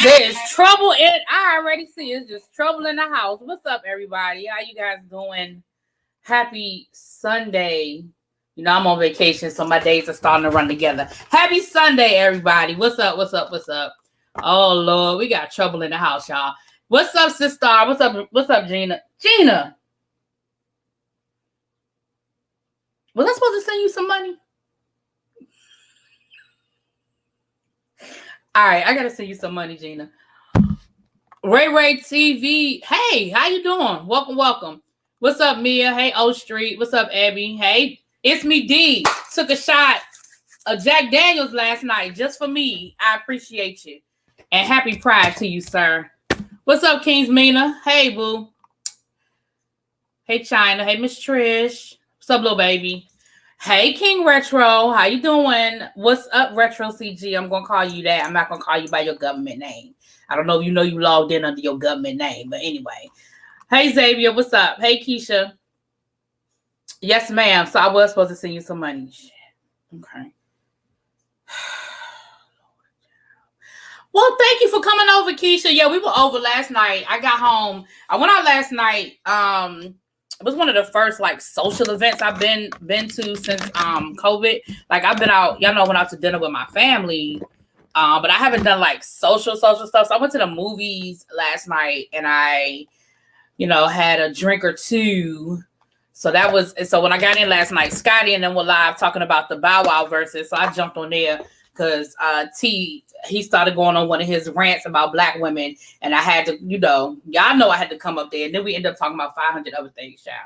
There's trouble in it. I already see it's just trouble in the house. What's up, everybody? How you guys doing? Happy Sunday. You know, I'm on vacation, so my days are starting to run together. Happy Sunday, everybody. What's up? What's up? What's up? Oh, Lord, we got trouble in the house, y'all. What's up, sister? What's up? What's up, Gina? Gina. Was I supposed to send you some money? All right, I gotta send you some money, Gina. Ray TV. Hey, how you doing? Welcome. What's up, Mia? Hey, O Street. What's up, Abby? Hey, it's me, D. Took a shot of Jack Daniels last night just for me. I appreciate you. And happy Pride to you, sir. What's up, Kings Mina? Hey, boo. Hey, China. Hey, Miss Trish. What's up, little baby? Hey, King Retro. How you doing? What's up, Retro CG? I'm going to call you that. I'm not going to call you by your government name. I don't know if you know you logged in under your government name, but anyway. Hey, Xavier. What's up? Hey, Keisha. Yes, ma'am. So I was supposed to send you some money. Shit. Okay. Well, thank you for coming over, Keisha. Yeah, we were over last night. I got home. I went out last night. It was one of the first like social events I've been to since COVID. Like I've been out, y'all know, I went out to dinner with my family, but I haven't done like social stuff. So I went to the movies last night and I, had a drink or two. So so when I got in last night, Scotty and then were live talking about the Bow Wow verses. So I jumped on there because he started going on one of his rants about black women, and I had to, y'all know I had to come up there, and then we ended up talking about 500 other things, child.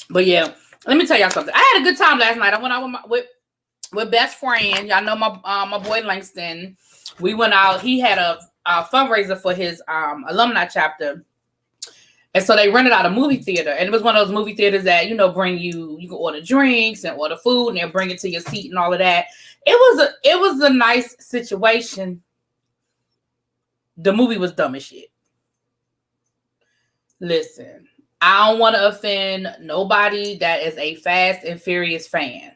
But yeah, let me tell y'all something. I had a good time last night. I went out with best friend. Y'all know my boy Langston. We went out. He had a fundraiser for his alumni chapter. And so they rented out a movie theater, and it was one of those movie theaters that, you can order drinks and order food and they'll bring it to your seat and all of that. It was a nice situation. The movie was dumb as shit. Listen, I don't want to offend nobody that is a Fast and Furious fan.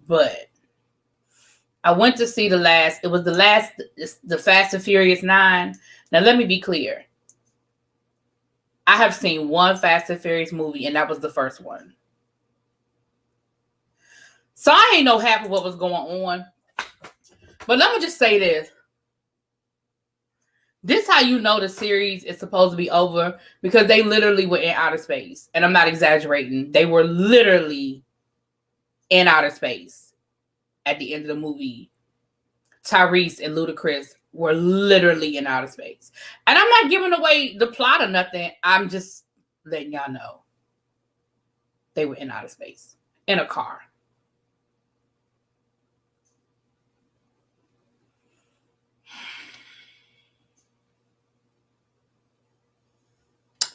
But I went to see the Fast and Furious 9. Now, let me be clear. I have seen one Fast and Furious movie, and that was the first one. So I ain't know half of what was going on. But let me just say this. This is how you know the series is supposed to be over, because they literally were in outer space. And I'm not exaggerating. They were literally in outer space at the end of the movie. Tyrese and Ludacris were literally in outer space. And I'm not giving away the plot or nothing. I'm just letting y'all know. They were in outer space. In a car.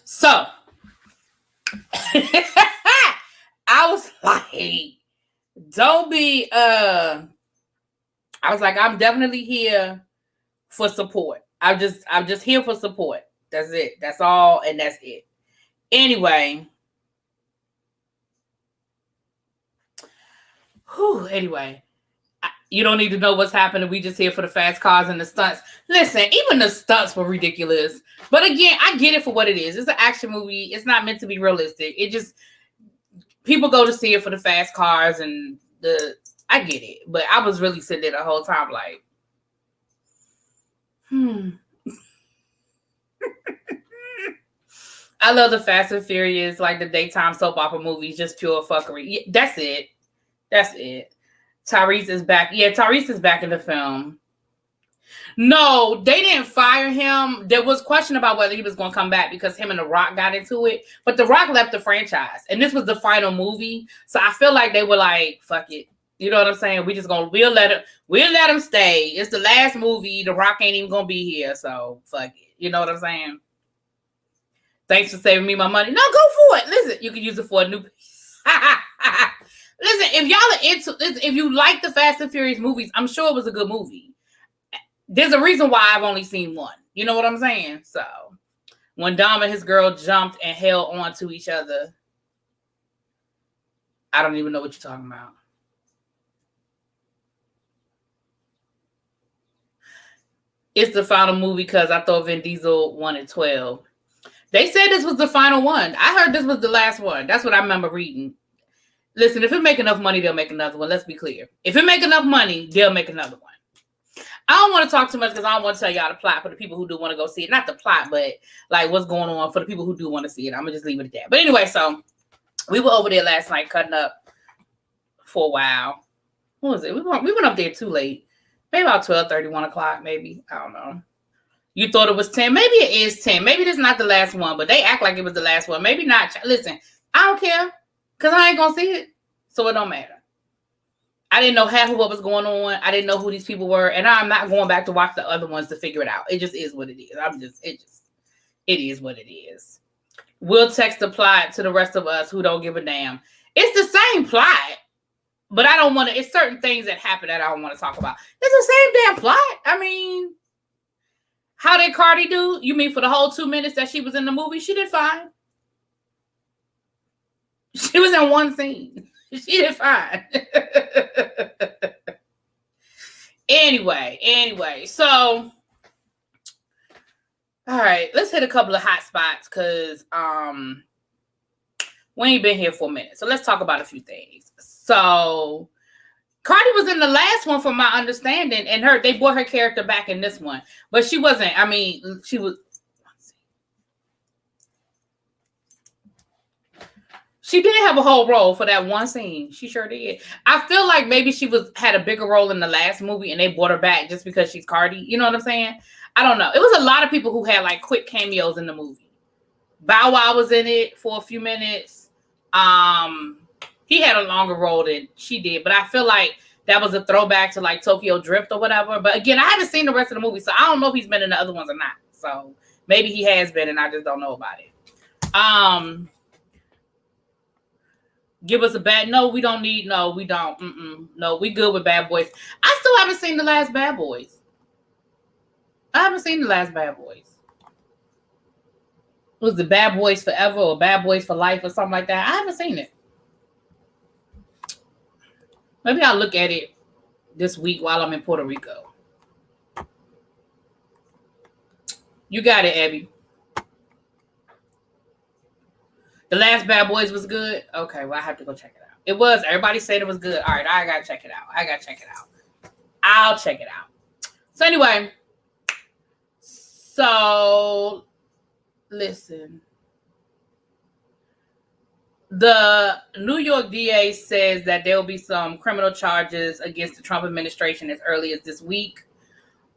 So. I was like, don't be, I was like, I'm definitely here for support. I'm just here for support. That's it. That's all, and that's it. Anyway. You don't need to know what's happening. We just here for the fast cars and the stunts. Listen, even the stunts were ridiculous. But again, I get it for what it is. It's an action movie. It's not meant to be realistic. It just, people go to see it for the fast cars and I get it. But I was really sitting there the whole time like, I love the Fast and Furious, like the daytime soap opera movies, just pure fuckery. Yeah, that's it. Tyrese is back. Yeah, Tyrese is back in the film. No, they didn't fire him. There was question about whether he was going to come back because him and The Rock got into it. But The Rock left the franchise, and this was the final movie. So I feel like they were like, "Fuck it." You know what I'm saying? We'll let him stay. It's the last movie. The Rock ain't even gonna be here, so fuck it. You know what I'm saying? Thanks for saving me my money. No, go for it. Listen, you can use it for a new piece. Listen, if y'all are if you like the Fast and Furious movies, I'm sure it was a good movie. There's a reason why I've only seen one. You know what I'm saying? So when Dom and his girl jumped and held on to each other, I don't even know what you're talking about. It's the final movie because I thought Vin Diesel won at 12. They said this was the final one. I heard this was the last one. That's what I remember reading. Listen, if it make enough money, they'll make another one. Let's be clear. If it make enough money, they'll make another one. I don't want to talk too much because I don't want to tell y'all the plot for the people who do want to go see it. Not the plot, but like what's going on for the people who do want to see it. I'm going to just leave it at that. But anyway, so we were over there last night cutting up for a while. What was it? We went up there too late. Maybe about 12:30, 1 o'clock, maybe. I don't know. You thought it was 10. Maybe it is 10. Maybe this is not the last one, but they act like it was the last one. Maybe not. Listen, I don't care because I ain't going to see it. So it don't matter. I didn't know half of what was going on. I didn't know who these people were. And I'm not going back to watch the other ones to figure it out. It just is what it is. It is what it is. We'll text the plot to the rest of us who don't give a damn. It's the same plot, but I don't want to. It's certain things that happen that I don't want to talk about. It's the same damn plot. I mean, how did Cardi do? You mean for the whole 2 minutes that she was in the movie? She did fine. She was in one scene. She did fine. Anyway. So, all right, let's hit a couple of hot spots because we ain't been here for a minute. So let's talk about a few things. So Cardi was in the last one, from my understanding, and they brought her character back in this one, but she wasn't. I mean, she was. She did have a whole role for that one scene. She sure did. I feel like maybe she had a bigger role in the last movie, and they brought her back just because she's Cardi. You know what I'm saying? I don't know. It was a lot of people who had like quick cameos in the movie. Bow Wow was in it for a few minutes. He had a longer role than she did, but I feel like that was a throwback to like Tokyo Drift or whatever. But again, I haven't seen the rest of the movie, so I don't know if he's been in the other ones or not. So maybe he has been, and I just don't know about it. Give us a bad. No, we don't need. No, we don't. No, we good with Bad Boys. I still haven't seen the last Bad Boys. Was it Bad Boys Forever or Bad Boys for Life or something like that? I haven't seen it. Maybe I'll look at it this week while I'm in Puerto Rico. You got it, Abby. The last Bad Boys was good? Okay, well, I have to go check it out. It was. Everybody said it was good. All right, I got to check it out. I'll check it out. So anyway, listen. The New York DA says that there will be some criminal charges against the Trump administration as early as this week.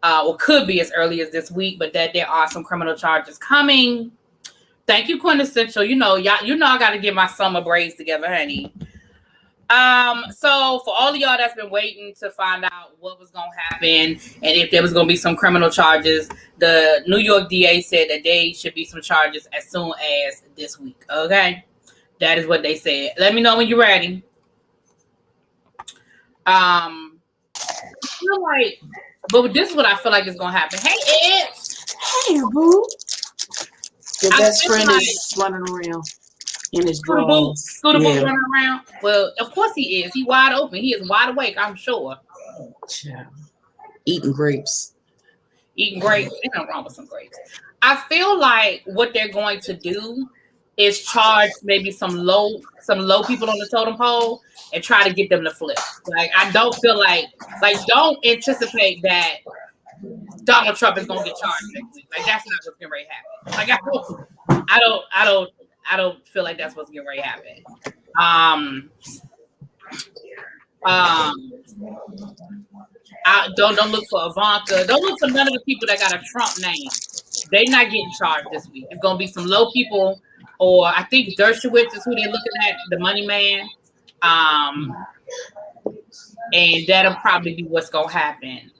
Or could be as early as this week, but that there are some criminal charges coming. Thank you, Quintessential. I got to get my summer braids together, honey. So for all of y'all that's been waiting to find out what was going to happen and if there was going to be some criminal charges, the New York DA said that there should be some charges as soon as this week. Okay, that is what they said. Let me know when you're ready. I feel like, but this is what I feel like is going to happen. Hey, Ed. Hey, boo. Your best friend is running around in his drawers. Scooter Boo running around. Well, of course he is. He wide open. He is wide awake, I'm sure. Yeah. Eating grapes. There's nothing wrong with some grapes. I feel like what they're going to do is charge maybe some low people on the totem pole and try to get them to flip. Like, I don't feel like don't anticipate that Donald Trump is gonna get charged next week. Like, that's not what's getting ready to happen. Like, I don't feel like that's what's getting ready to happen. Don't look for Ivanka. Don't look for none of the people that got a Trump name. They're not getting charged this week. It's gonna be some low people, or I think Dershowitz is who they're looking at, the money man. And that'll probably be what's gonna happen.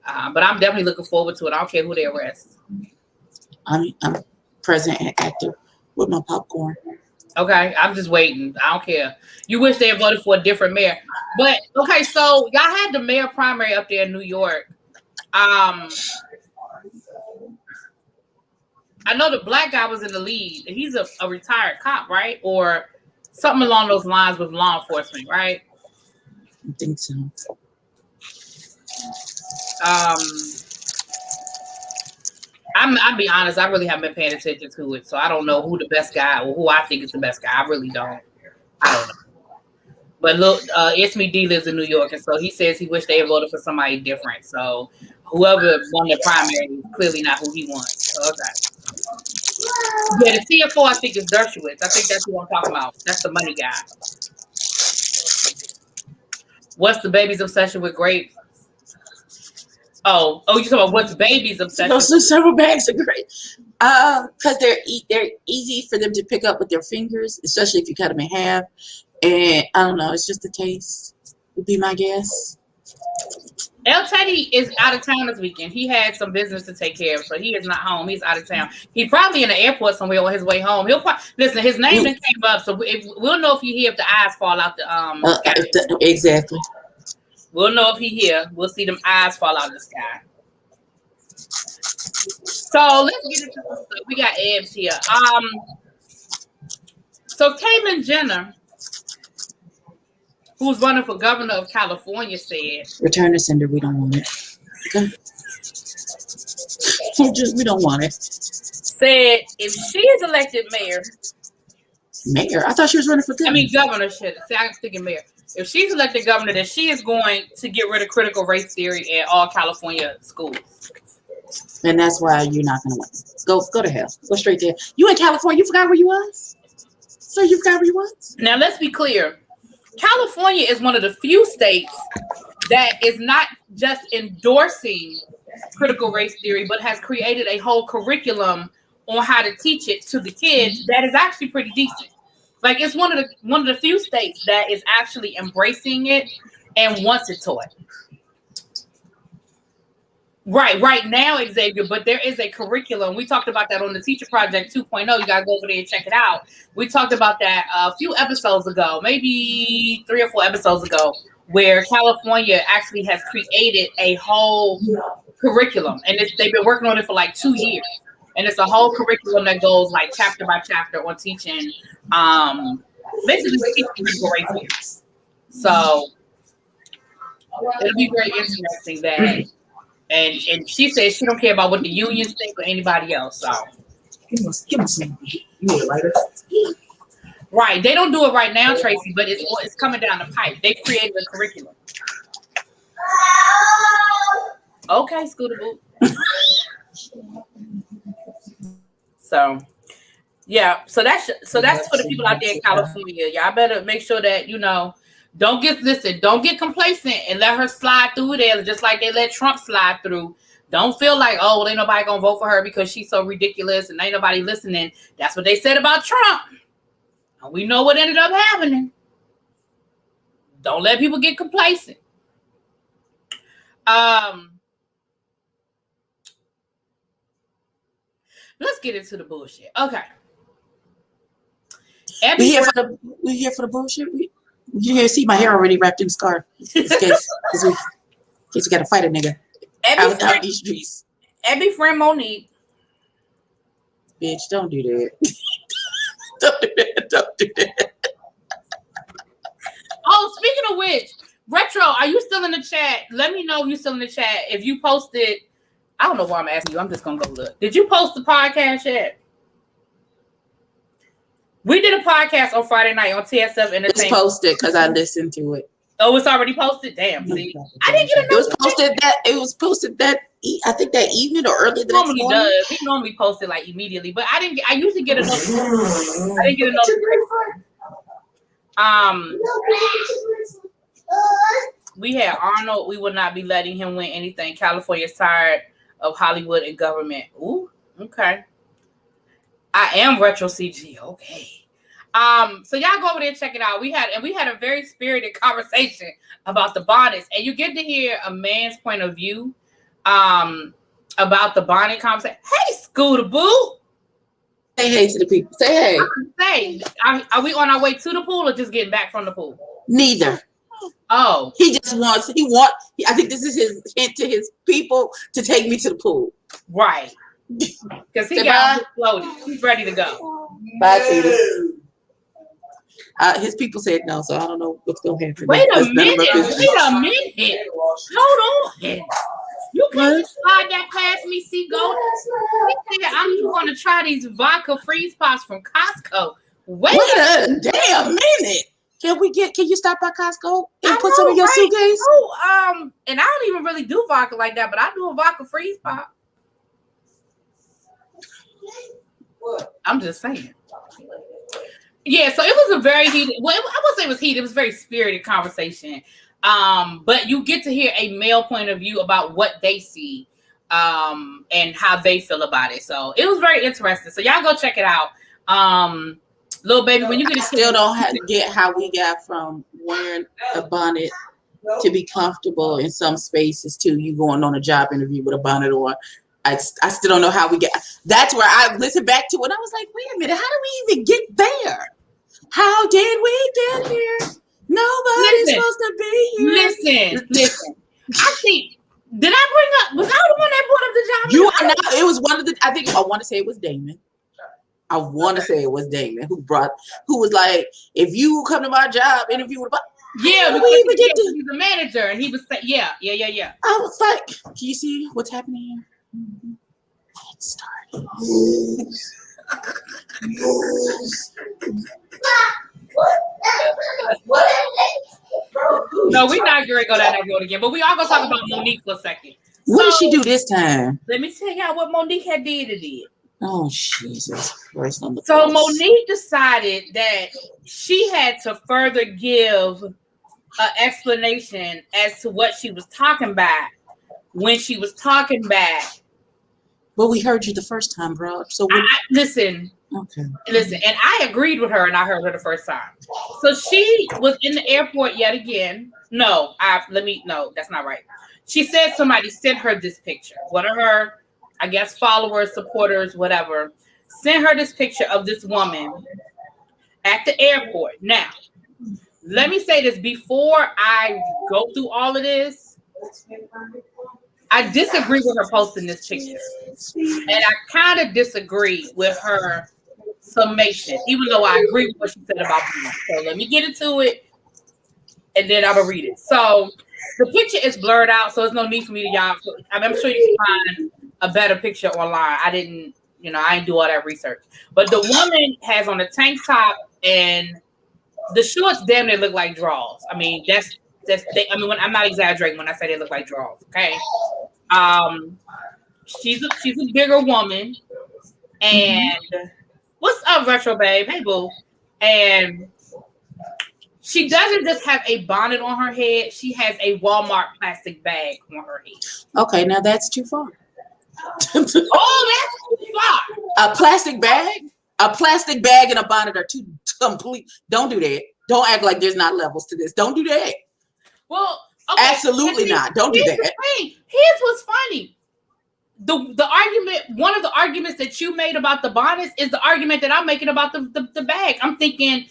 But I'm definitely looking forward to it. I don't care who they arrest. I'm present and active with my popcorn. Okay, I'm just waiting. I don't care. You wish they had voted for a different mayor. But, okay, so y'all had the mayor primary up there in New York. I know the black guy was in the lead. He's a retired cop, right? Or something along those lines with law enforcement, right? I think so. I'll be honest, I really haven't been paying attention to it, so I don't know who the best guy or who I think is the best guy. I really don't. I don't know. But look, It's Me D lives in New York, and so he says he wished they had voted for somebody different. So whoever won the primary is clearly not who he wants. So, okay. Yeah, the CFO I think is Dershowitz. I think that's who I'm talking about. That's the money guy. What's the baby's obsession with grapes? Oh, you talking about what's baby's obsession? Those are several bags of grapes. Because they're easy for them to pick up with their fingers, especially if you cut them in half. And I don't know, it's just the taste, would be my guess. El Teddy is out of town this weekend. He had some business to take care of, so he is not home. He's out of town. He's probably in the airport somewhere on his way home. He'll listen. His name came up, so we'll know if you hear if the eyes fall out the exactly. We'll know if he here. We'll see them eyes fall out of the sky. So let's get into some stuff. We got Ebs here. So Caitlyn Jenner, who's running for governor of California, said, "Return to sender. We don't want it. Okay. We don't want it." Said if she is elected mayor, I thought she was running for governor. I mean governorship. See, I'm thinking mayor. If she's elected governor, then she is going to get rid of critical race theory in all California schools. And that's why you're not going to win. Go to hell. Go straight there. You in California? You forgot where you was? So you forgot where you was? Now let's be clear. California is one of the few states that is not just endorsing critical race theory, but has created a whole curriculum on how to teach it to the kids that is actually pretty decent. Like it's one of the few states that is actually embracing it and wants it taught. Right now, Xavier, but there is a curriculum. We talked about that on the Teacher Project 2.0. You gotta go over there and check it out. We talked about that a few episodes ago, maybe 3 or 4 episodes ago, where California actually has created a whole curriculum, and they've been working on it for like 2 years. And it's a whole curriculum that goes like chapter by chapter on teaching, basically teaching critical race theory. So it'll be very interesting that. And she says she don't care about what the unions think or anybody else. So Give me some. You need a lighter? right, they don't do it right now, Tracy, but it's coming down the pipe. They created a curriculum. Okay, Scooter Boo. So yeah, so that's for the people out there in California. Y'all better make sure that don't get complacent and let her slide through there just like they let Trump slide through. Don't feel like, oh, well, ain't nobody gonna vote for her because she's so ridiculous and ain't nobody listening. That's what they said about Trump. And we know what ended up happening. Don't let people get complacent. Let's get into the bullshit. Okay. We here for the bullshit. You can see my hair already wrapped in scarf. In case we got to fight a nigga out these streets. Abby friend Monique. Bitch, don't do that. Don't do that. Oh, speaking of which, Retro, are you still in the chat? Let me know if you're still in the chat. If you posted, I don't know why I'm asking you. I'm just going to go look. Did you post the podcast yet? We did a podcast on Friday night on TSF Entertainment. It's posted because I listened to it. Oh, it's already posted? Damn. See, I didn't get a notification. It was posted I think that evening or early the next morning. Does. He normally posts it like immediately, but I usually get a notification. I didn't get a notification. We had Arnold. We will not be letting him win anything. California's tired of Hollywood and government. Ooh, okay. I am Retro CG. Okay. So y'all go over there and check it out. We had a very spirited conversation about the bonnets, and you get to hear a man's point of view about the bonnet conversation. Hey, Scooter Boo. Say hey to the people. Say hey. Are we on our way to the pool or just getting back from the pool? Neither. Oh. I think this is his hint to his people to take me to the pool. Right. Because he got floated. He's ready to go. Bye, Tita. His people said no, so I don't know what's going to happen. Wait a minute. Hold on. You can't just slide that past me, see Golden. He said, I'm going to try these vodka freeze pops from Costco. Wait a damn minute. Can you stop by Costco and put some in your suitcase? Oh, and I don't even really do vodka like that, but I do a vodka freeze pop. What? I'm just saying. Yeah, so it was a very heated, well, I wouldn't say it was heated, it was a very spirited conversation. But you get to hear a male point of view about what they see and how they feel about it. So it was very interesting. So y'all go check it out. Little baby, when you get still don't get how we got from wearing a bonnet to be comfortable in some spaces to you going on a job interview with a bonnet on. I still don't know how we get. That's where I listened back to it. And I was like, wait a minute, how did we even get there? How did we get here? Nobody's supposed to be here. Listen. I think, did I bring up, was I the one that brought up the job? You are not. It was one of the, I want to say it was Damon. I want to say it was Damon who was like, if you come to my job interview with yeah, we even get to he's a manager, and he was saying, yeah. I was like, can you see what's happening here? Mm-hmm. It started. No, we're not going to go down that road again, but we are going to talk about Monique for a second. What did she do this time? Let me tell y'all what Monique had did. Oh, Jesus Christ. So Monique decided that she had to further give an explanation as to what she was talking about when she was talking back. But we heard you the first time, bro. So listen. Okay. Listen, and I agreed with her, and I heard her the first time. So she was in the airport yet again. No, that's not right. She said somebody sent her this picture. One of her, I guess, followers, supporters, whatever, sent her this picture of this woman at the airport. Now, let me say this before I go through all of this. I disagree with her posting this picture. And I kind of disagree with her summation, even though I agree with what she said about me. So let me get into it, and then I'm going to read it. So the picture is blurred out, so there's no need for me to y'all. I'm sure you can find a better picture online. I didn't do all that research. But the woman has on a tank top, and the shorts damn near look like drawers. I mean, I'm not exaggerating when I say they look like drawers. Okay. She's a bigger woman, and what's up, Retro Babe? Hey, boo. And she doesn't just have a bonnet on her head; she has a Walmart plastic bag on her head. Okay, now that's too far. Oh, that's too far. A plastic bag and a bonnet are two complete. Don't do that. Don't act like there's not levels to this. Don't do that. Well, okay, absolutely not. Don't do that. Here's what's funny. The argument, one of the arguments that you made about the bonnets is the argument that I'm making about the bag. I'm thinking,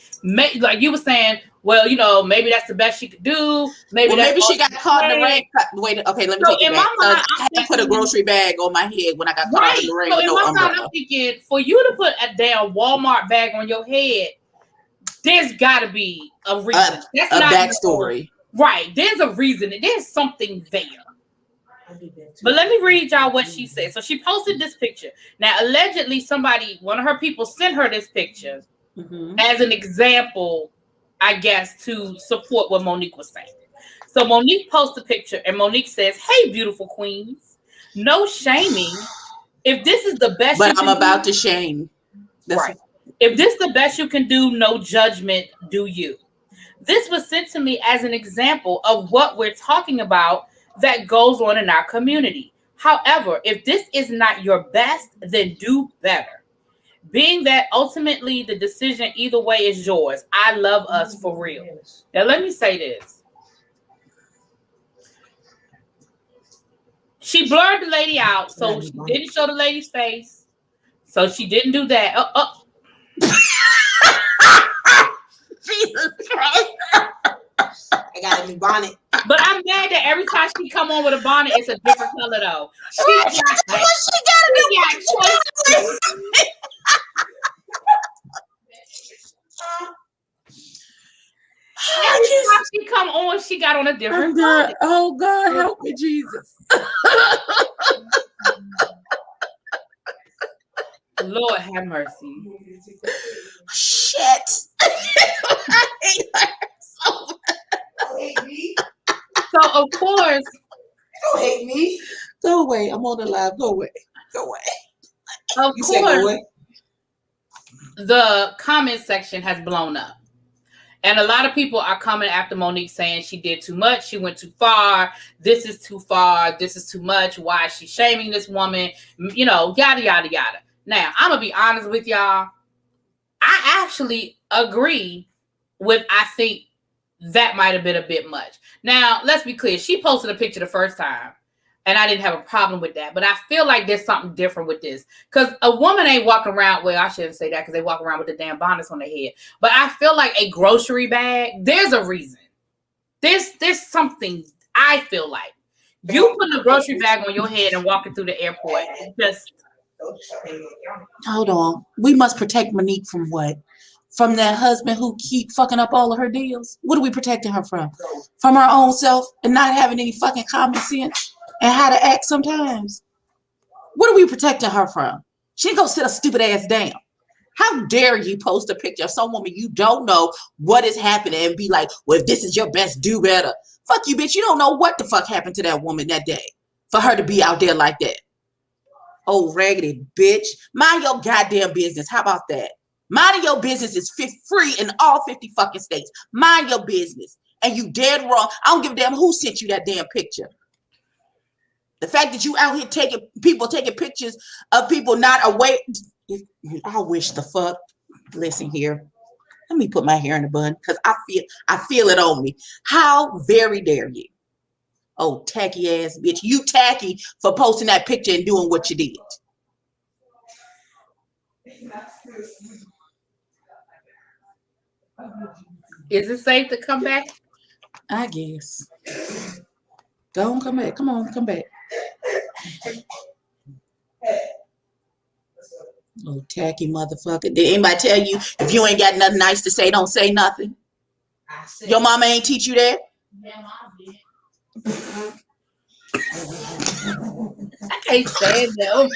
like you were saying, well, maybe that's the best she could do. Maybe she got caught in the rain. Wait, okay, let me take it back. I had to put a grocery bag on my head when I got caught in the rain. So in my mind, I'm thinking, for you to put a damn Walmart bag on your head, there's got to be a reason. That's a backstory. Right. There's a reason. There's something there. But let me read y'all what she said. So she posted this picture. Now, allegedly, one of her people sent her this picture as an example, I guess, to support what Monique was saying. So Monique posts a picture, and Monique says, "Hey, beautiful queens, no shaming. If this is the best, but I'm about to shame. Right. If this is the best you can do, no judgment. Do you? This was sent to me as an example of what we're talking about that goes on in our community. However, if this is not your best, then do better. Being that ultimately the decision either way is yours. I love us for real." Now, let me say this. She blurred the lady out, so she didn't show the lady's face. So she didn't do that. Jesus Christ. I got a new bonnet. But I'm mad that every time she come on with a bonnet, it's a different color though. She got a new bonnet. Every time she come on, she got on a different bonnet. Oh God, help me, Jesus. Lord have mercy. Shit. I hate her so much. So of course, Don't hate me. Go away. I'm on the live. Go away. Go away. of You said go course, away. the comment section has blown up. And a lot of people are coming after Monique saying she did too much. She went too far. This is too far. This is too much. Why is she shaming this woman? You know, yada, yada, yada. Now, I'm going to be honest with y'all. I actually agree with, I think that might have been a bit much. Now, let's be clear. She posted a picture the first time, and I didn't have a problem with that. But I feel like there's something different with this. Because a woman ain't walking around, well, I shouldn't say that because they walk around with the damn bonnets on their head. But I feel like a grocery bag, there's a reason. There's something I feel like. You put a grocery bag on your head and walking through the airport. Just Hold on. We must protect Monique from what? From that husband who keep fucking up all of her deals? What are we protecting her from? From her own self and not having any fucking common sense and how to act sometimes? What are we protecting her from? She ain't gonna sit a stupid ass down. How dare you post a picture of some woman you don't know what is happening and be like, well, if this is your best, do better. Fuck you, bitch. You don't know what the fuck happened to that woman that day for her to be out there like that. Oh, raggedy bitch. Mind your goddamn business. How about that? Minding your business is free in all 50 fucking states. Mind your business. And you dead wrong. I don't give a damn who sent you that damn picture. The fact that you out here taking pictures of people not aware. I wish the fuck. Listen here. Let me put my hair in a bun because I feel it on me. How very dare you? Oh, tacky ass bitch. You tacky for posting that picture and doing what you did. is it safe to come back? I guess. Go on, come back. Come on, come back. Oh, tacky motherfucker. Did anybody tell you if you ain't got nothing nice to say, don't say nothing? Your mama ain't teach you that? Yeah, mom did. I can't stand them.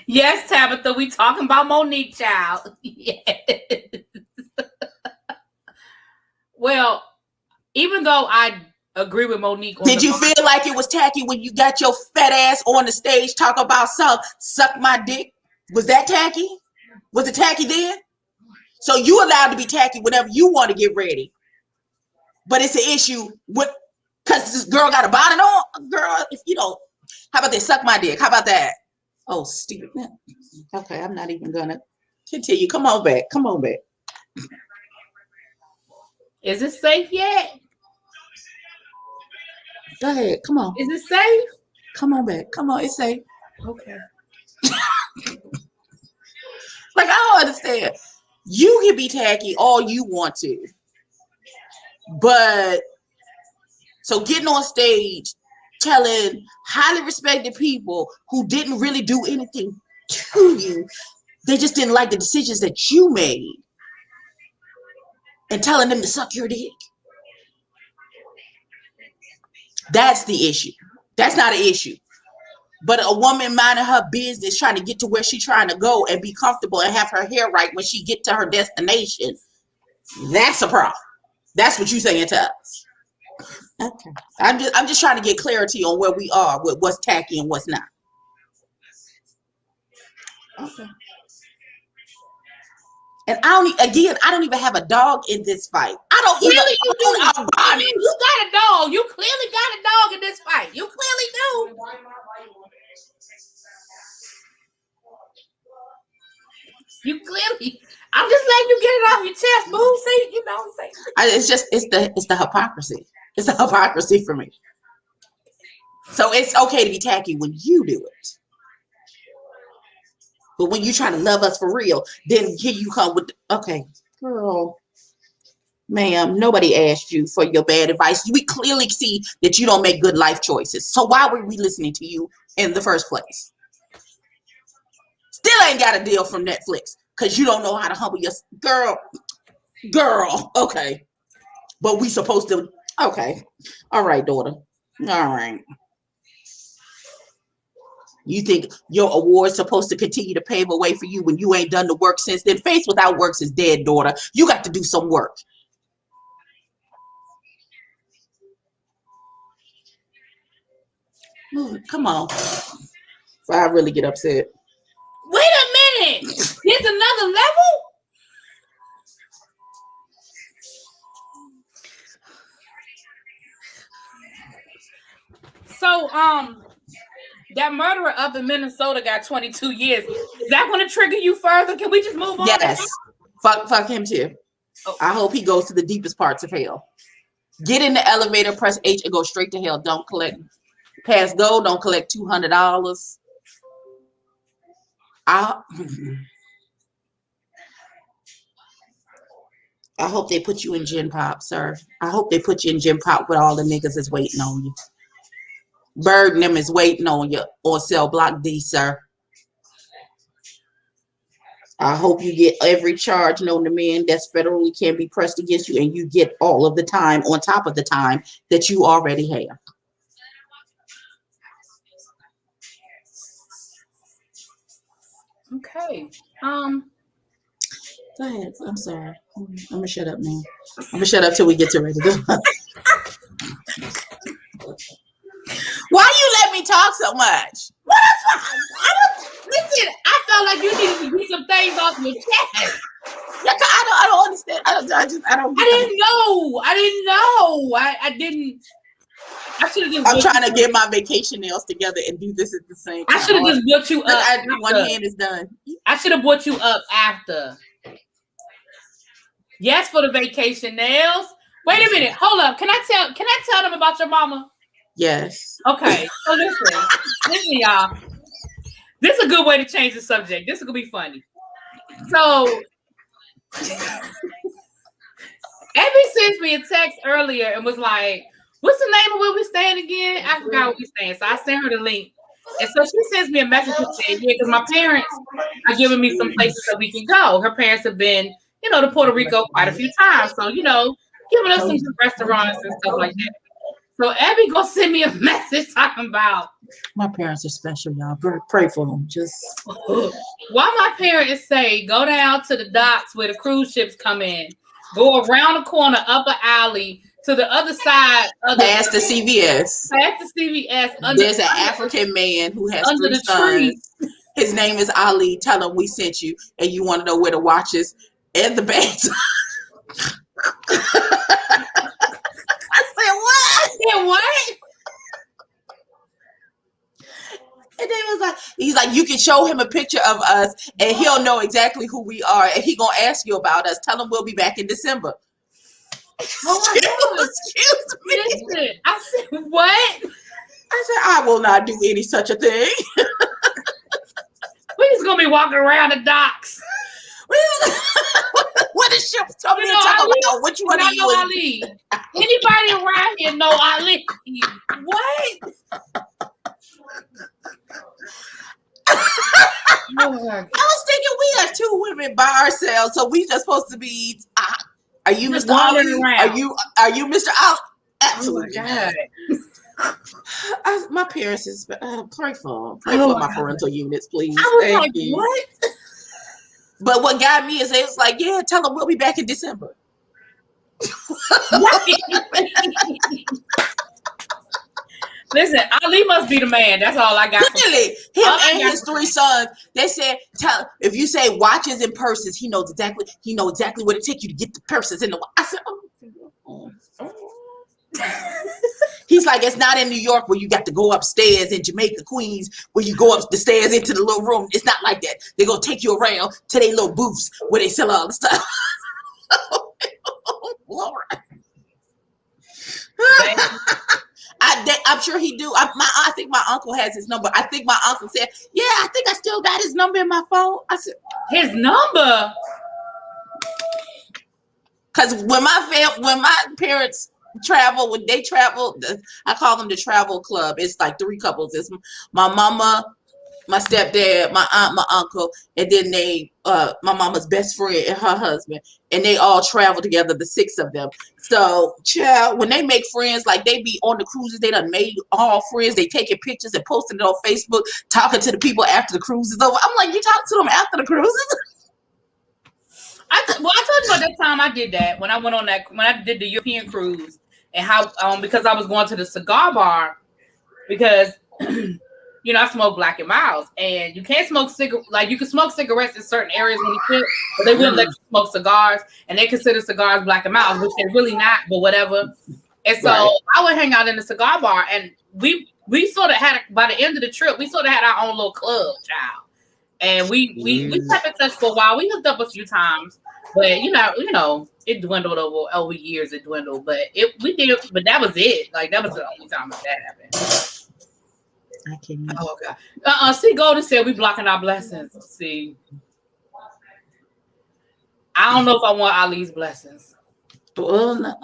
Yes, Tabitha, we talking about Monique, child. Yes. Well, even though I agree with Monique. Did you feel like it was tacky when you got your fat ass on the stage talking about suck my dick? Was that tacky? Was it tacky then? So you allowed to be tacky whenever you want to get ready. But it's an issue with because this girl got a bonnet on. Girl, if you don't, how about this? Suck my dick. How about that? Oh, stupid. Okay, I'm not even gonna continue. Come on back. Come on back. Is it safe yet? Go ahead. Come on. Is it safe? Come on back. Come on. It's safe. Okay. Like, I don't understand. You can be tacky all you want to. But, so getting on stage, telling highly respected people who didn't really do anything to you, they just didn't like the decisions that you made, and telling them to suck your dick. That's the issue. That's not an issue. But a woman minding her business, trying to get to where she's trying to go and be comfortable and have her hair right when she get to her destination, that's a problem. That's what you're saying to us. Okay. I'm just trying to get clarity on where we are with what's tacky and what's not. Okay. And I don't even have a dog in this fight. I don't even. Really, you do. You got a dog. You clearly got a dog in this fight. You clearly do. You clearly. I'm just letting you get it off your chest, boo. See, you know what I'm saying? It's the hypocrisy. It's the hypocrisy for me. So it's okay to be tacky when you do it. But when you try to love us for real, then here you come with, okay, girl, ma'am, nobody asked you for your bad advice. We clearly see that you don't make good life choices. So why were we listening to you in the first place? Still ain't got a deal from Netflix because you don't know how to humble your girl. Okay. But we supposed to Okay. All right, daughter. All right. You think your award's supposed to continue to pave a way for you when you ain't done the work since then? Face without works is dead, daughter. You got to do some work. Come on. So I really get upset. Wait a minute. Here's another level. So, that murderer up in Minnesota got 22 years. Is that going to trigger you further? Can we just move on? Yes. Fuck him too. Oh. I hope he goes to the deepest parts of hell. Get in the elevator, press H, and go straight to hell. Don't collect pass go. Don't collect $200. I hope they put you in Gen Pop, sir. I hope they put you in Gen Pop with all the niggas that's waiting on you. Bird and them is waiting on you on cell block D, sir. I hope you get every charge known to man that's federally can be pressed against you, and you get all of the time on top of the time that you already have. Okay. Go ahead. I'm sorry. I'm gonna shut up now. I'm gonna shut up till we get to ready to go. Why you let me talk so much? Listen, I felt like you needed to get some things off your chest. Yeah, I don't understand. I didn't know. I should have just. I'm trying to get my vacation nails together and do this at the same time. I should have just brought you up. One hand is done. I should have brought you up after. Yes, for the vacation nails. Wait a minute. Hold up. Can I tell them about your mama? Yes. Okay. So listen, y'all. This is a good way to change the subject. This is gonna be funny. So, Abby sent me a text earlier and was like, "What's the name of where we staying again?" I forgot where we staying. So I sent her the link, and so she sends me a message and said, "Yeah, because my parents are giving me some places that we can go. Her parents have been, to Puerto Rico quite a few times, so giving us some good restaurants and stuff like that." So Abby gonna send me a message talking about my parents are special, y'all. Pray for them. Just why my parents say go down to the docks where the cruise ships come in, go around the corner, up an alley to the other side of past the CVS. Past the CVS. There's an African man who has 3 sons. His name is Ali. Tell him we sent you, and you want to know where the watches and the bags. I said what? Yeah, what? And then he's like, you can show him a picture of us, and he'll know exactly who we are, and he gonna ask you about us. Tell him we'll be back in December. Oh my God. Excuse me. Listen, I said what? I said I will not do any such a thing. We're just gonna be walking around the docks. What is ship? Tell me about which one of you? Ali. Anybody around here know Ali? What? I was thinking we are 2 women by ourselves, so we just supposed to be. Are you Mr. Ali? Are you Mr. Ali? Absolutely. Oh my God. My parents is pray for my parental units, please. I was Thank like, you. what? But what got me is they was like, yeah, tell them we'll be back in December. Listen, Ali must be the man. That's all I got. Really, him and his 3 sons. They said, if you say watches and purses, he knows exactly what it takes you to get the purses in the. I said, oh. He's like, it's not in New York where you got to go upstairs in Jamaica, Queens, where you go up the stairs into the little room. It's not like that. They're gonna take you around to their little booths where they sell all the stuff. Lord. I'm sure he do. I think my uncle has his number. I think my uncle said, yeah, I think I still got his number in my phone. I said, his number? Because when my parents travel, when they travel, I call them the travel club. It's like 3 couples. It's my mama, my stepdad, my aunt, my uncle, and then my mama's best friend and her husband, and they all travel together, the 6 of them. So, child, when they make friends, like they be on the cruises, they done made all friends. They taking pictures and posting it on Facebook, talking to the people after the cruise is over. I'm like, you talk to them after the cruises? I told you about that time I did that when I went on that, when I did the European cruise, and how because I was going to the cigar bar because you know I smoke Black and Milds, and you can't smoke like you can smoke cigarettes in certain areas when you quit, but they wouldn't let you smoke cigars, and they consider cigars Black and Milds, which they're really not, but whatever. And so I would hang out in the cigar bar, and we sort of had by the end of the trip, we sort of had our own little club, child. And we kept in touch for a while. We hooked up a few times, but you know, it dwindled over years. It dwindled, but but that was it. Like that was the only time that happened. I can't. Oh God. See, Golden said we blocking our blessings. See, I don't know if I want Ali's blessings. Well, no.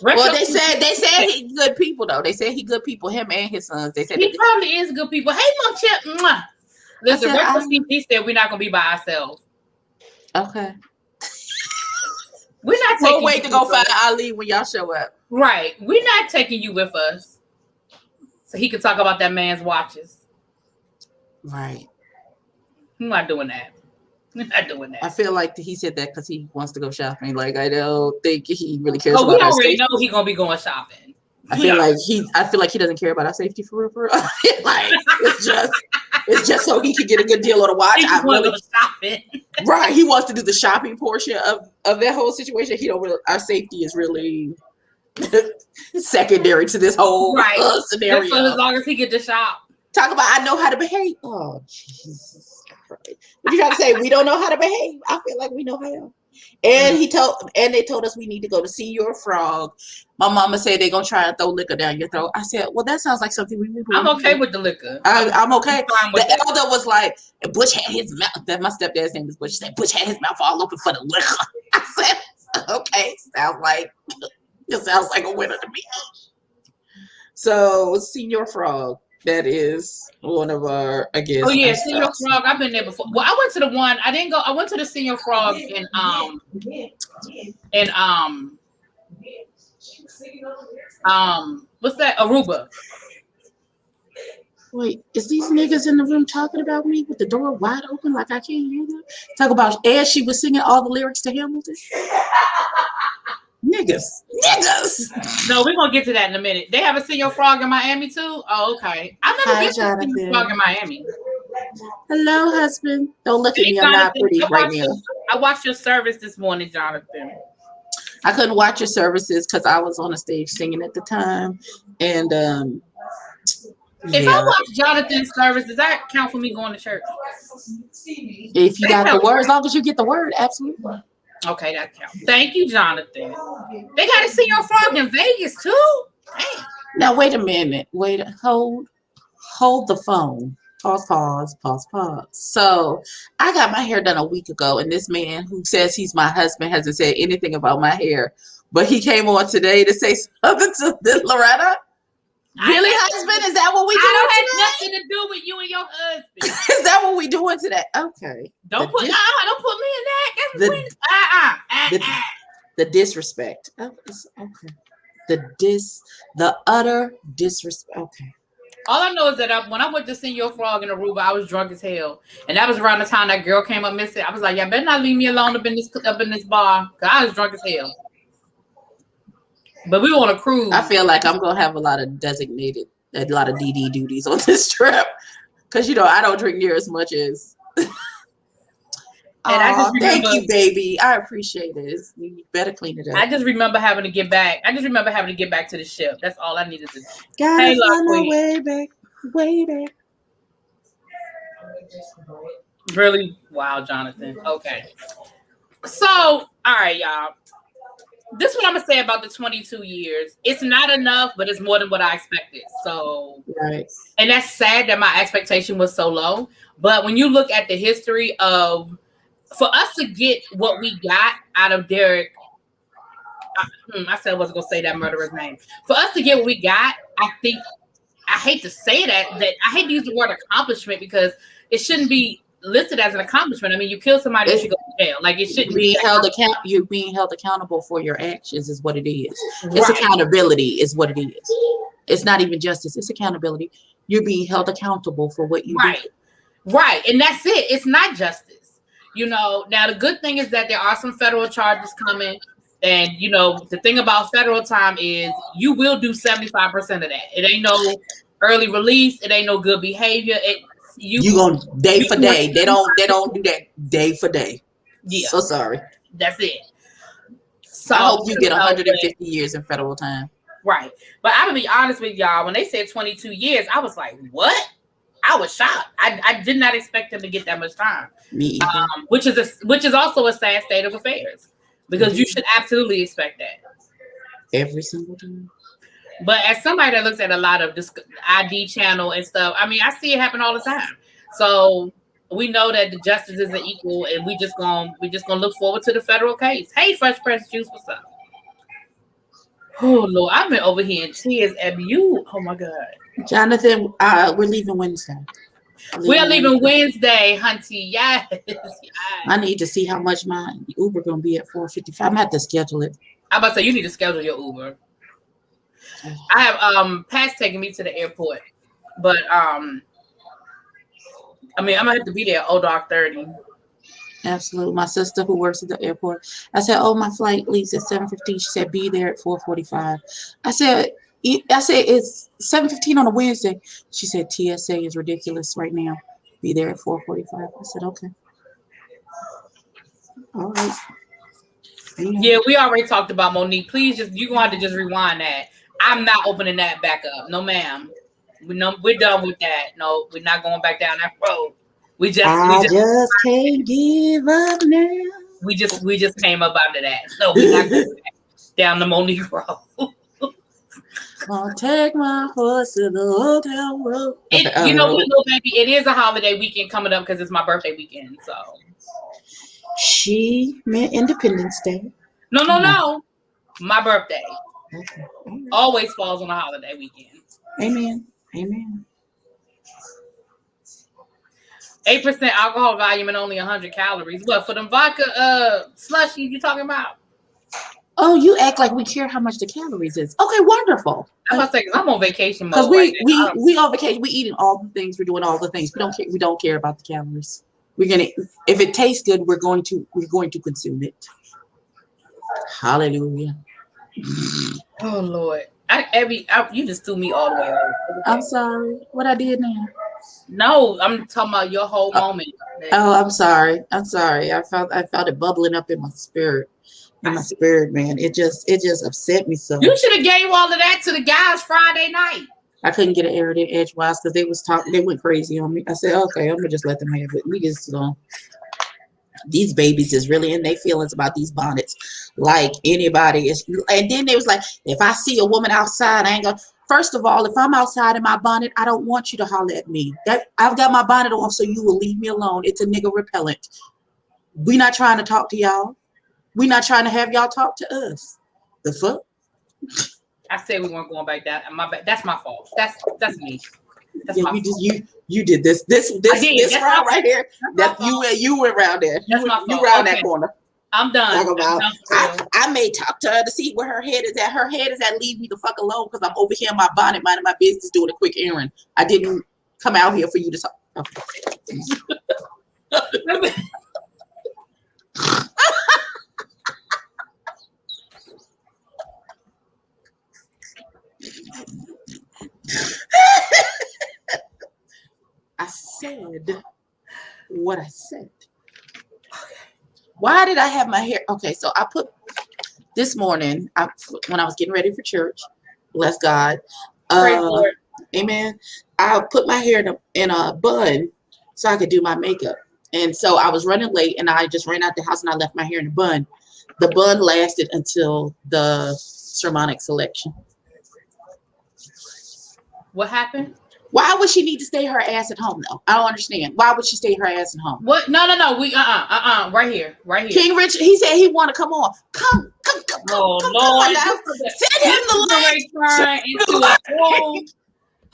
Well, they said he good people though. They said he good people. Him and his sons. They said he probably is good people. Hey, Mo Chip. Listen, he said we're not gonna be by ourselves. Okay. We're not taking. We'll wait to go find Ali when y'all show up. Right. We're not taking you with us, so he can talk about that man's watches. Right. We're not doing that. We're not doing that. I feel like he said that because he wants to go shopping. Like I don't think he really cares. Oh, we already know he's gonna be going shopping. I feel like he doesn't care about our safety for real. Like it's just so he can get a good deal on the watch. Right. He wants to do the shopping portion of that whole situation. Our safety is really secondary to this whole scenario. Just as long as he get to shop. Talk about I know how to behave. Oh Jesus Christ. What you trying to say? We don't know how to behave. I feel like we know how. And they told us we need to go to see your frog. My mama said they're gonna try and throw liquor down your throat. I said, well, that sounds like something we would do. I'm okay with the liquor. I'm okay. The elder was like, Butch had his mouth. That my stepdad's name is Butch. She said Butch had his mouth all open for the liquor. I said, okay, it sounds like a winner to me. So, Senior Frog. That is one of our, I guess. Oh yeah, Senior Frog. I've been there before. Well, I went to the one. I didn't go. I went to the Senior Frog in what's that? Aruba. Wait, is these niggas in the room talking about me with the door wide open like I can't hear them? Talk about as she was singing all the lyrics to Hamilton. Niggas. No, we're gonna get to that in a minute. They have a Senior Frog in Miami too. Oh, okay. I've never been to a Senior Frog in Miami. Hello, husband. Don't look at me. I'm not pretty right now. I watched your service this morning, Jonathan. I couldn't watch your services because I was on the stage singing at the time, and if I watch Jonathan's service, does that count for me going to church? If you got the word, as long as you get the word, absolutely. Okay, that counts. Thank you, Jonathan. They got to see your frog in Vegas too. Damn. Now wait a minute. Hold the phone. Pause. So I got my hair done a week ago, and this man who says he's my husband hasn't said anything about my hair, but he came on today to say something to Loretta. Really, husband? Is that what we doing today? I don't have nothing to do with you and your husband. Is that what we doing today? Okay. Don't put me in that. That's the disrespect. Oh, okay. The utter disrespect. Okay. All I know is that when I went to Senior Frog in Aruba, I was drunk as hell, and that was around the time that girl came up missing. I was like, "Yeah, better not leave me alone up in this bar, cause I was drunk as hell." But we were on a cruise. I feel like I'm gonna have a lot of DD duties on this trip, cause I don't drink near as much as. Thank you, baby. I appreciate it. You better clean it up. I just remember having to get back. to the ship. That's all I needed to do. Gotta find my way back. Really? Wow, Jonathan. Okay. So, all right, y'all. This is what I'm gonna say about the 22 years. It's not enough, but it's more than what I expected. So, right. And that's sad that my expectation was so low. But when you look at the history of, for us to get what we got out of Derek, I said I wasn't gonna say that murderer's name. For us to get what we got, I think I hate to say that I hate to use the word accomplishment because it shouldn't be listed as an accomplishment. I mean, you kill somebody, you should go to jail. Like it shouldn't be You're being held accountable for your actions is what it is. Right. It's accountability is what it is. It's not even justice. It's accountability. You're being held accountable for what you do. Right. And that's it. It's not justice. You know, now the good thing is that there are some federal charges coming. And, you know, the thing about federal time is you will do 75% of that. It ain't no early release. It ain't no good behavior. You going day for day. They don't do that day for day. Yeah. So sorry. That's it. So I hope you get 150 years in federal time. Right. But I'm going to be honest with y'all. When they said 22 years, I was like, what? I was shocked. I did not expect him to get that much time. Me either. Which is also a sad state of affairs. Because you should absolutely expect that. Every single time. But as somebody that looks at a lot of this ID channel and stuff, I mean, I see it happen all the time. So we know that the justice isn't equal, and we just gonna look forward to the federal case. Hey, Fresh Press Juice, what's up? Oh Lord, I've been over here in tears. Abby, you, oh my God. Jonathan, we're leaving Wednesday. We're leaving Wednesday, hunty. Yes. I need to see how much my Uber gonna be at 4:55. I'm gonna have to schedule it. I'm about to say you need to schedule your Uber. I have Pat's taking me to the airport, but I mean I'm gonna have to be there at 30. Absolutely. My sister who works at the airport. I said, "Oh, my flight leaves at 7:15." She said, "Be there at 4:45." I said, "It's 7:15 on a Wednesday." She said, "TSA is ridiculous right now. Be there at 4:45." I said, "Okay." All right. Yeah, we already talked about Monique. Please, you're gonna have to just rewind that. I'm not opening that back up. No, ma'am. We're done with that. No, we're not going back down that road. I just can't give up now. We just came up out of that. No, we're not going back down the Monique road. I'll take my horse to the old town road. You know what, little baby? It is a holiday weekend coming up because it's my birthday weekend. So she meant Independence Day. No. My birthday. Okay. Always falls on a holiday weekend. Amen. 8% alcohol volume and only 100 calories. What, for them vodka slushies you talking about? Oh, you act like we care how much the calories is. Okay, wonderful. I'm about to say, I'm on vacation mode. Because we on vacation, we eating all the things, we're doing all the things. We don't care about the calories. If it tastes good, we're going to consume it. Hallelujah. Oh Lord. Abby, you just threw me all the way over. I'm sorry. What I did now? No, I'm talking about your whole moment. Oh, I'm sorry. I felt it bubbling up in my spirit. Man. It just upset me so. You should have gave all of that to the guys Friday night. I couldn't get an air in edgewise because they went crazy on me. I said, okay, I'm gonna just let them have it. We just these babies is really in their feelings about these bonnets like anybody is. And then they was like, if I see a woman outside, I ain't gonna. First of all, if I'm outside in my bonnet, I don't want you to holler at me. That I've got my bonnet on, so you will leave me alone. It's a nigga repellent. We not trying to talk to y'all. We not trying to have y'all talk to us. The fuck? I said we weren't going back down. That's my fault. That's me. That's yeah, my fault. You did this round right here. That you went around there. That's my fault. You round that corner. I'm done. I may talk to her to see where her head is at. Her head is at leave me the fuck alone because I'm over here in my bonnet minding my business doing a quick errand. I didn't come out here for you to talk. Okay. I said what I said. Why did I have my hair? Okay, so I put this morning when I was getting ready for church. Bless God. Amen. I put my hair in a bun so I could do my makeup. And so I was running late and I just ran out the house and I left my hair in a bun. The bun lasted until the sermonic selection. What happened? Why would she need to stay her ass at home though? I don't understand. Why would she stay her ass at home? What? No. We right here. King Richard, he said he want to come on. Come. Oh Lord! Send him the link.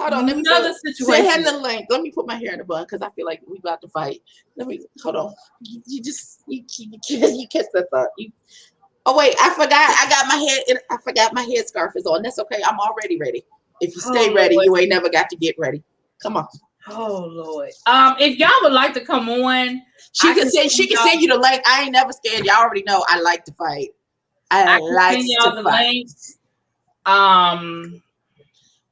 Hold on, let me Another situation. Send the link. Let me put my hair in a bun because I feel like we about to fight. Let me hold on. You catch that thought. Oh wait, I forgot. I forgot my headscarf is on. That's okay. I'm already ready. If you stay ready, Lord. You ain't never got to get ready. Come on. Oh Lord. If y'all would like to come on, she can send you the link. I ain't never scared. Y'all already know I like to fight. I like to send y'all the link.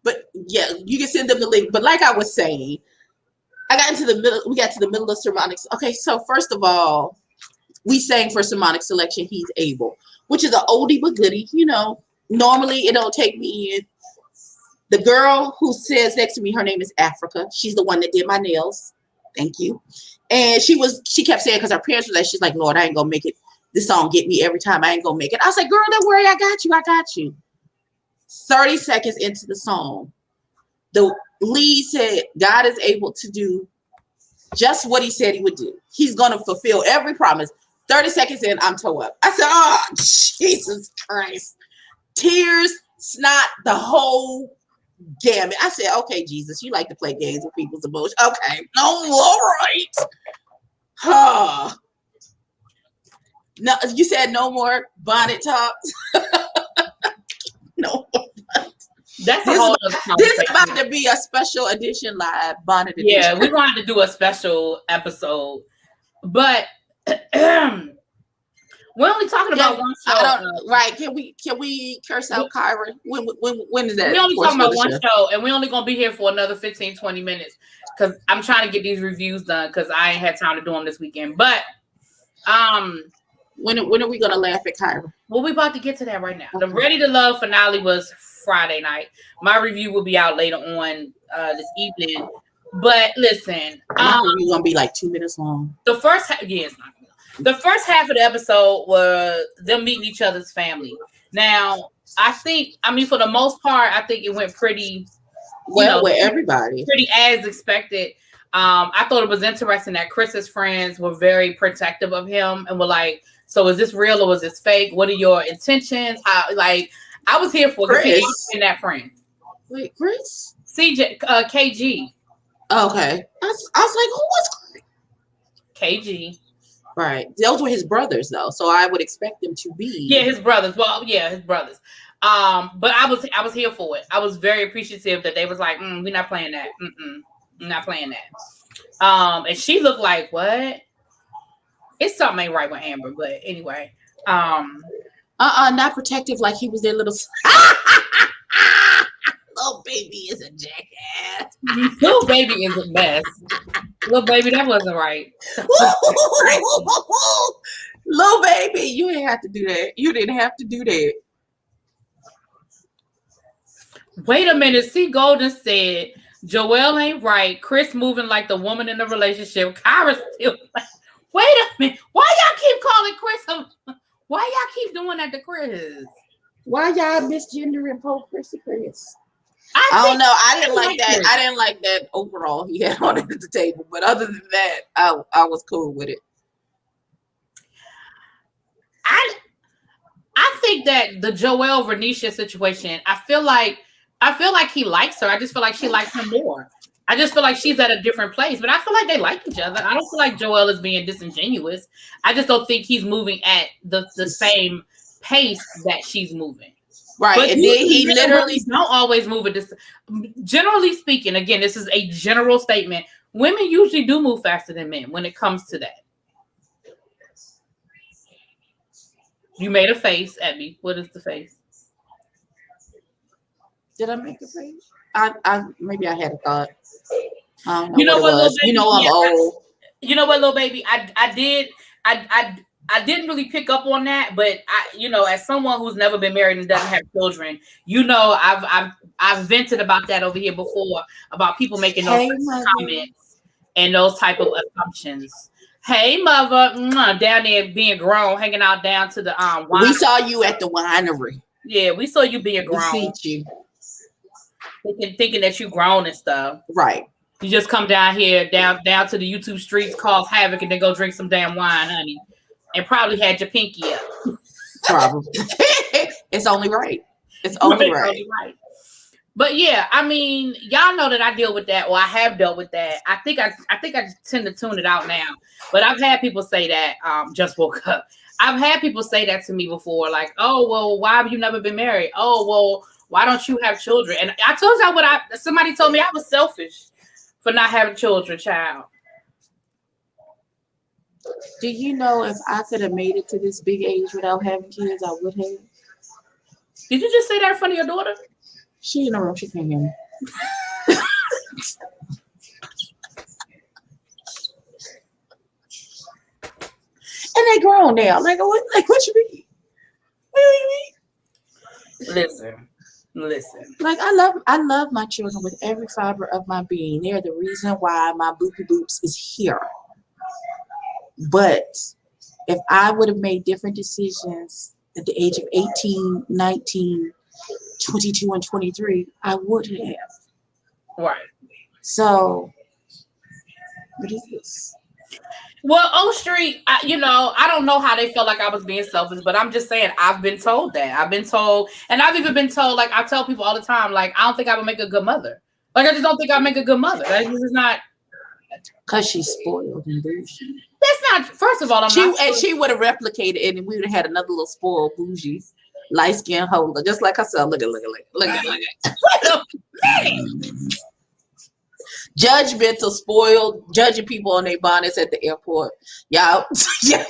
But yeah, you can send them the link. But like I was saying, we got to the middle of Sermonics. Okay, so first of all, we sang for Sermonic Selection, He's Able, which is an oldie but goodie. You know, normally it don't take me in. The girl who sits next to me, her name is Africa. She's the one that did my nails. Thank you. And she kept saying, because her parents were there, she's like, Lord, I ain't gonna make it. This song get me every time. I ain't gonna make it. I was like, girl, don't worry, I got you. 30 seconds into the song, the lead said, God is able to do just what he said he would do. He's going to fulfill every promise. 30 seconds in, I'm toe up. I said, oh, Jesus Christ. Tears, snot, the whole gamut. I said, okay, Jesus, you like to play games with people's emotions. Okay. Oh, all right. Huh. No, you said no more bonnet tops. No. That's this is about to be a special edition live bonnet edition. Yeah, we're going to do a special episode, but we're only talking about one show. Right? Can we curse out Kyra? When is that? We're only talking about one show, and we're only going to be here for another 15-20 minutes because I'm trying to get these reviews done because I ain't had time to do them this weekend. But when are we going to laugh at Kyra? Well, we're about to get to that right now. Okay. The Ready to Love finale was Friday night. My review will be out later on this evening. But listen, my review gonna be like 2 minutes long. The first half of the episode was them meeting each other's family. Now, for the most part, I think it went pretty well with everybody. Pretty as expected. I thought it was interesting that Chris's friends were very protective of him and were like, so is this real or was this fake? What are your intentions? I was here for Chris and that friend. Wait, Chris? CJ, KG. Okay. I was like, who was Chris? KG. Right. Those were his brothers, though. So I would expect them to be. Yeah, his brothers. Well, yeah, his brothers. But I was here for it. I was very appreciative that they was like, we're not playing that. I'm not playing that. And she looked like, what? It's something ain't right with Amber, but anyway. Not protective like he was their little little baby is a jackass. Little baby is a mess. Little baby, that wasn't right. Little baby, you didn't have to do that. You didn't have to do that. Wait a minute. C. Golden said, Joelle ain't right. Chris moving like the woman in the relationship. Kyra still like, wait a minute. Why y'all keep calling Chris? Why y'all keep doing that to Chris? Why y'all misgendering poor Chris? I don't know. I didn't like that. I didn't like that overall he had on it at the table. But other than that, I was cool with it. I think that the Joelle Renisha situation, I feel like he likes her. I just feel like she likes him more. I just feel like she's at a different place, but I feel like they like each other. I don't feel like Joelle is being disingenuous. I just don't think he's moving at the same pace that she's moving. Right. But and then he literally don't always move at this. Generally speaking, again, this is a general statement. Women usually do move faster than men when it comes to that. You made a face at me. What is the face? Did I make a face? I maybe I had a thought. I don't know you know what, little baby? You know I'm old. You know what, little baby? I didn't really pick up on that, but as someone who's never been married and doesn't have children, I've vented about that over here before about people making those comments and those type of assumptions. Hey, mother, down there being grown, hanging out down to the wine. We saw you at the winery. Yeah, we saw you being grown. We see you. Thinking that you grown and stuff. Right. You just come down here, down to the YouTube streets, cause havoc, and then go drink some damn wine, honey. And probably had your pinky up. Probably. It's only right. It's only right. But yeah, I mean, y'all know that I deal with that, or I have dealt with that. I think I just tend to tune it out now. But I've had people say that. Just woke up. I've had people say that to me before, like, "Oh, well, why have you never been married? Oh, well, why don't you have children?" And I told y'all somebody told me I was selfish for not having children, child. Do you know if I could have made it to this big age without having kids, I would have. Did you just say that in front of your daughter? She in the room. She can't hear me. And they grown now. Like what you mean? What do you mean? Listen. Like I love my children with every fiber of my being. They're the reason why my boopy boops is here. But if I would have made different decisions at the age of 18, 19, 22, and 23, I would have. Right. So, what is this? Well, O Street, I don't know how they felt like I was being selfish, but I'm just saying I've been told that. I've been told, and I've even been told, like I tell people all the time, like I don't think I would make a good mother. Like I just don't think I'd make a good mother. Like, this is not. Because she's spoiled and bougie. That's not. First of all, she would have replicated it, and we would have had another little spoiled bougie, light skinned holder, just like herself. Look at. Judgmental, spoiled, judging people on their bonnets at the airport. Y'all. Yeah,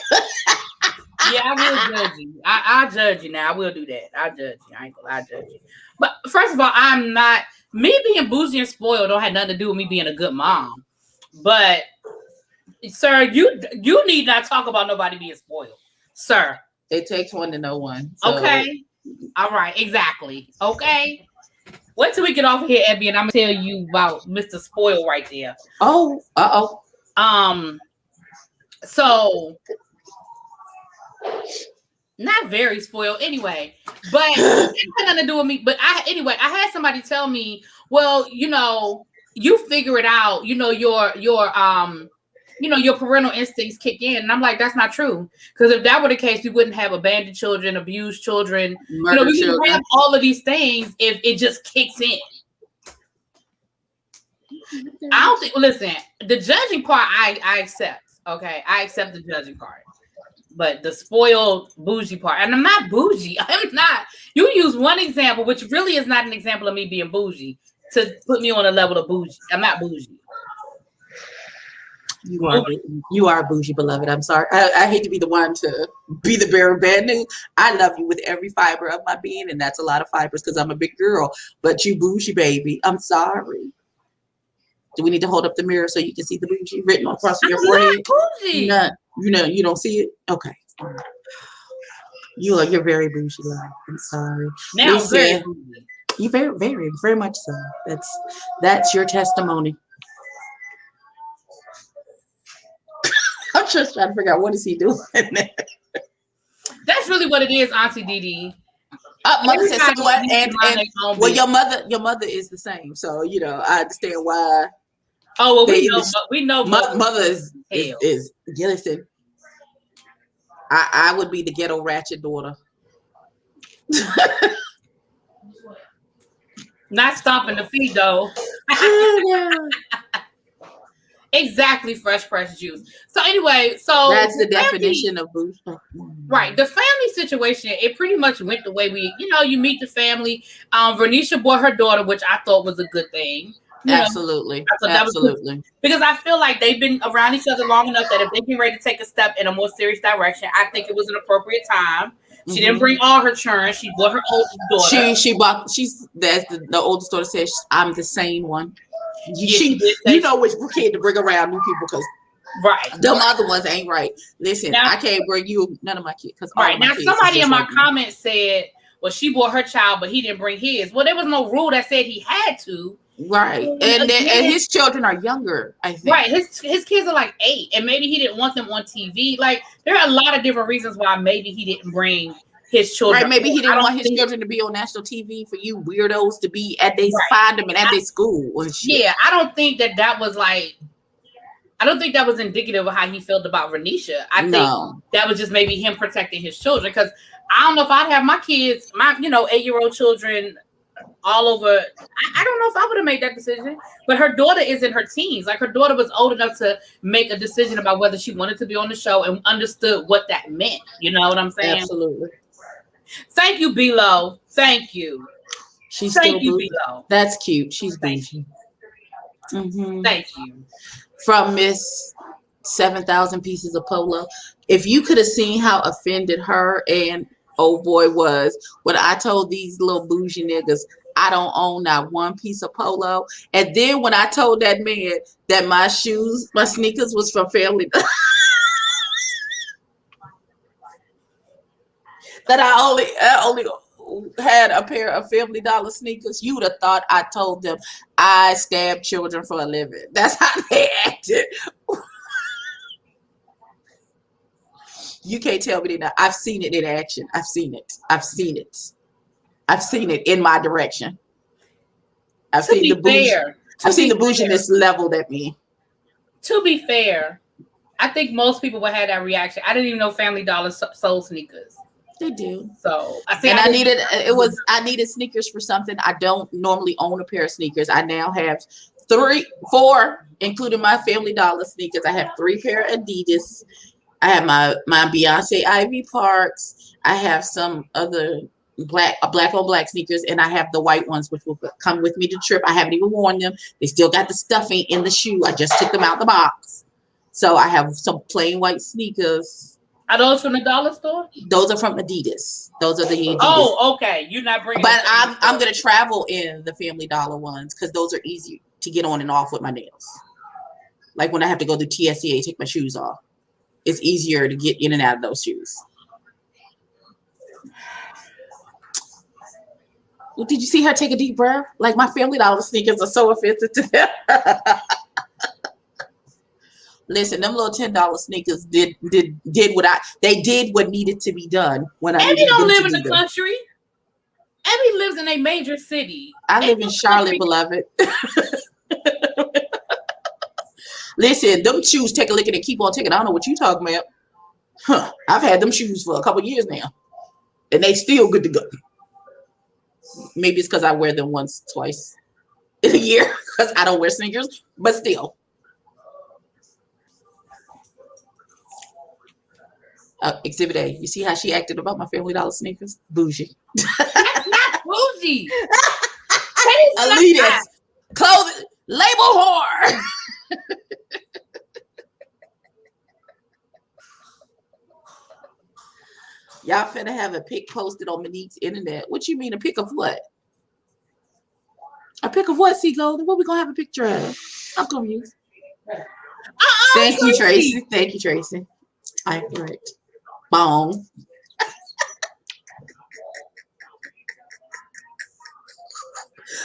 I will judge you. I judge you now. I will do that. I judge you. I ain't gonna lie, judge you. But first of all, I'm not. Me being bougie and spoiled don't have nothing to do with me being a good mom. But, sir, you need not talk about nobody being spoiled, sir. It takes one to know one. So. Okay. All right. Exactly. Okay. Wait till we get off of here, Abby, and I'm gonna tell you about Mr. Spoil right there. Oh. So not very spoiled anyway, but it had nothing to do with me. But I had somebody tell me, well, you figure it out, your parental instincts kick in. And I'm like, that's not true. Because if that were the case, we wouldn't have abandoned children, abused children. We wouldn't have all of these things if it just kicks in. I don't think, listen, the judging part, I accept. Okay. I accept the judging part. But the spoiled bougie part, and I'm not bougie. I'm not. You use one example, which really is not an example of me being bougie, to put me on a level of bougie. I'm not bougie. You are bougie, beloved. I'm sorry. I hate to be the one to be the bearer of bad news. I love you with every fiber of my being, and that's a lot of fibers because I'm a big girl. But you bougie, baby. I'm sorry. Do we need to hold up the mirror so you can see the bougie written across your forehead? Bougie. You don't see it? Okay. You're very bougie, love. I'm sorry. Now, you very, very, very much so. That's your testimony. I'm just trying to figure out what is he doing. That's really what it is, Auntie Dee. Mother said so what? And well, your mother is the same. So I understand why. Oh well, we know. Mother is listen. I would be the ghetto ratchet daughter. Not stomping the feet though. Exactly, fresh pressed juice. So anyway, that's the definition of bougie. Right. The family situation, it pretty much went the way you meet the family. Vernisha bought her daughter, which I thought was a good thing. Absolutely. Absolutely. Because I feel like they've been around each other long enough that if they get ready to take a step in a more serious direction, I think it was an appropriate time. She didn't bring all her children. She bought her oldest daughter. The oldest daughter says, I'm the same one. You know which kid to bring around new people because them other ones ain't right. Listen, now, I can't bring none of my kids because somebody in my comments said, well, she bought her child, but he didn't bring his. Well, there was no rule that said he had to. Right, and his children are younger, I think. Right, his kids are like 8, and maybe he didn't want them on TV. Like there are a lot of different reasons why maybe he didn't bring his children. Right, maybe he didn't want his children to be on national TV for you weirdos to be at their find them and at their school. Yeah, I don't think that was like. I don't think that was indicative of how he felt about Renisha. I think that was just maybe him protecting his children. Because I don't know if I'd have my kids, my 8-year-old children, all over. I don't know if I would have made that decision, but her daughter is in her teens. Like her daughter was old enough to make a decision about whether she wanted to be on the show and understood what that meant. You know what I'm saying? Absolutely. Thank you, B-Lo. Thank you. She's Thank still you, bougie. B-Lo. That's cute. She's Thank bougie. Mm-hmm. Thank you. From Miss 7,000 Pieces of Polo. If you could have seen how offended her and old boy was when I told these little bougie niggas I don't own not one piece of polo. And then when I told that man that my sneakers was from Family that I only had a pair of Family Dollar sneakers, you would have thought I told them I stab children for a living. That's how they acted. You can't tell me that. I've seen it in action. I've seen it. I've seen it. I've seen it in my direction. I've seen the bougie. I've seen the bouginess leveled at me. To be fair, I think most people would have that reaction. I didn't even know Family Dollar sold sneakers. They do. So I needed sneakers for something. I don't normally own a pair of sneakers. I now have 4, including my Family Dollar sneakers. I have 3 pair of Adidas. I have my Beyonce Ivy Parks. I have some other black on black sneakers, and I have the white ones, which will come with me to trip. I haven't even worn them. They still got the stuffing in the shoe. I just took them out the box. So I have some plain white sneakers. Are those from the dollar store? Those are from Adidas. Those are the Adidas. Oh, okay. You're not bringing. But I'm gonna travel in the Family Dollar ones because those are easy to get on and off with my nails. Like when I have to go through TSCA, take my shoes off. It's easier to get in and out of those shoes. Well, did you see her take a deep breath? Like my Family Dollar sneakers are so offensive to them. Listen, them little $10 sneakers did what needed to be done when I Abby don't live in the country. Abby lives in a major city. I live in Charlotte, beloved. Listen, them shoes take a lick and keep on taking. I don't know what you talking about. Huh. I've had them shoes for a couple years now. And they still good to go. Maybe it's because I wear them twice in a year. Because I don't wear sneakers. But still. Exhibit A. You see how she acted about my Family Dollar sneakers? Bougie. Not bougie. Elitist. Clothing. Label whore. Y'all finna have a pic posted on Monique's internet. What you mean a pic of what? A pic of what, C Golden? What we gonna have a picture of? I'm confused. Thank you, Tracy. Thank you, Tracy. I'm correct. Bong.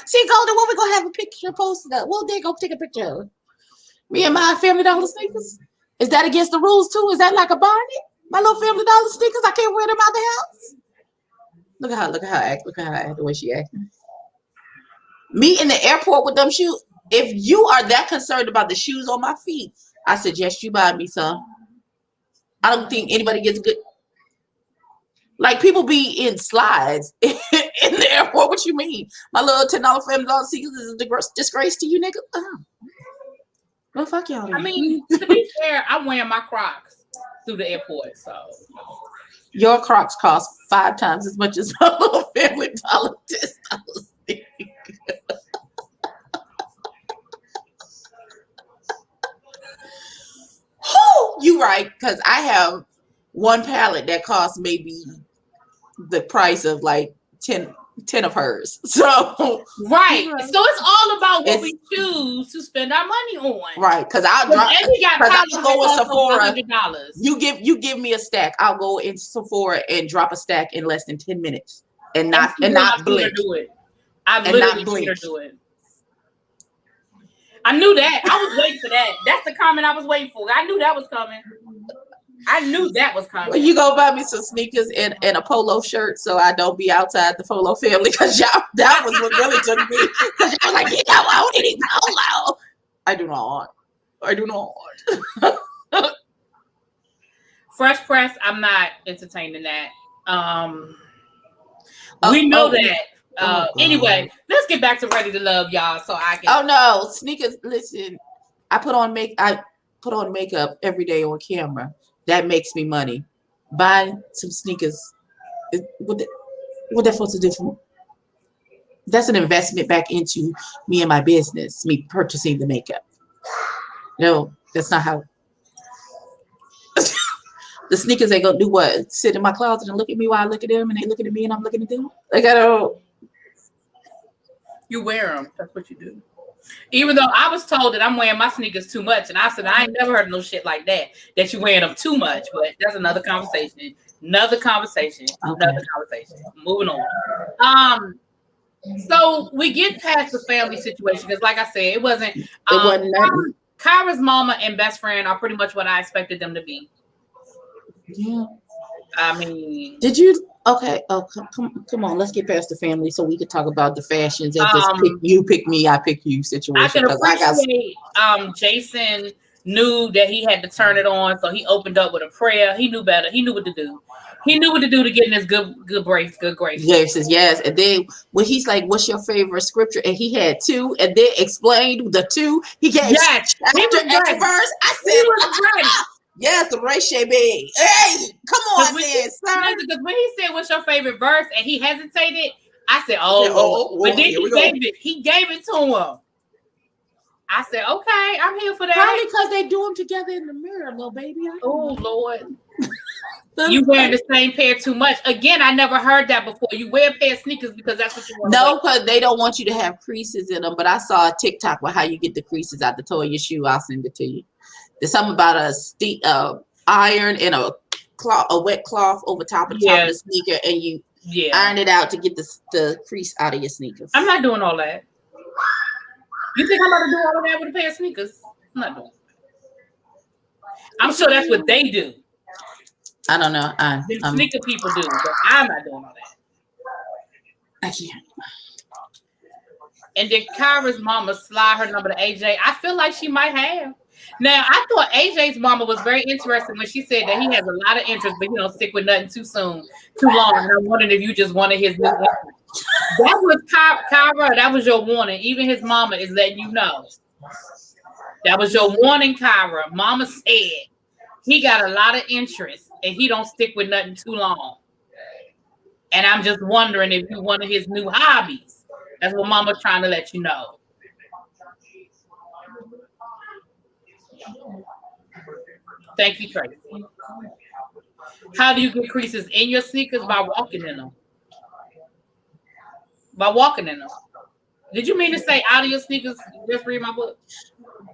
See, Golden, what we gonna have a picture posted up? Well, they go take a picture of me and my Family Dollar sneakers. Is that against the rules too? Is that like a bonnet? My little Family Dollar sneakers, I can't wear them out the house. Look at her act. Look at her act, the way she acting. Me in the airport with them shoes. If you are that concerned about the shoes on my feet, I suggest you buy me some. I don't think anybody gets good. Like people be in slides in the airport. What you mean? My little $10 Family Dollar sneakers is a disgrace to you, nigga. Well, fuck y'all. I mean, to be fair, I'm wearing my Crocs through the airport, so your Crocs cost 5 times as much as my little Family Dollar $10. You right, because I have one palette that costs maybe the price of like 10 of hers. So right. So it's all about what we choose to spend our money on. Right. Because I'll go in Sephora. $100. You give me a stack. I'll go in Sephora and drop a stack in less than 10 minutes and not blink. Do it. I've literally seen her do it. I knew that. I was waiting for that. That's the comment I was waiting for. I knew that was coming. Well, you go buy me some sneakers and a polo shirt so I don't be outside the polo family because y'all, that was what really took me. Because y'all like, you don't want any polo. I do not. Fresh press, I'm not entertaining that. We know that. Anyway, let's get back to Ready to Love, y'all. So I can. Oh no, sneakers. Listen, I put on makeup every day on camera. That makes me money. Buying some sneakers. What that supposed to do for me? That's an investment back into me and my business. Me purchasing the makeup. No, that's not how. The sneakers ain't gonna do what? Sit in my closet and look at me while I look at them, and they looking at me and I'm looking at them. Like I don't. You wear them. That's what you do. Even though I was told that I'm wearing my sneakers too much, and I said I ain't never heard of no shit like that. That you wearing them too much, but that's another conversation. Another conversation. Moving on. So we get past the family situation because, like I said, it wasn't. Nothing. Kyra's mama and best friend are pretty much what I expected them to be. Yeah. I mean, did you? Okay. Oh, come on. Let's get past the family so we can talk about the fashions and this you pick me, I pick you situation. I can appreciate Jason knew that he had to turn it on, so he opened up with a prayer. He knew better. He knew what to do. He knew what to do to get in his good grace. Yes. And then when he's like, "What's your favorite scripture?" and he had two, and then explained the two. He gave chapter and verse. I said, yes, the race baby. Hey, come on, then, sir. Because when he said, "What's your favorite verse?" and he hesitated, I said, "Oh, but then he gave it to him." I said, "Okay, I'm here for that." Probably because they do them together in the mirror, little baby. Oh Lord. You wearing the same pair too much. Again, I never heard that before. You wear a pair of sneakers because that's what you want. No, because they don't want you to have creases in them. But I saw a TikTok with how you get the creases out the toe of your shoe. I'll send it to you. There's something about a iron and a wet cloth over top of the top of the sneaker, and you iron it out to get the crease out of your sneakers. I'm not doing all that. You think I'm about to do all of that with a pair of sneakers? I'm not doing it. I'm sure that's what they do. I don't know. Sneaker people do, but I'm not doing all that. I can't. And did Kyra's mama slide her number to AJ? I feel like she might have. Now, I thought AJ's mama was very interesting when she said that he has a lot of interest, but he don't stick with nothing too soon, too long. And I'm wondering if you just wanted his new interest. That was Kyra. That was your warning. Even his mama is letting you know. That was your warning, Kyra. Mama said he got a lot of interest and he don't stick with nothing too long. And I'm just wondering if you wanted his new hobbies. That's what Mama's trying to let you know. Thank you, Tracy. How do you get creases in your sneakers? By walking in them. By walking in them. Did you mean to say out of your sneakers? Just read my book.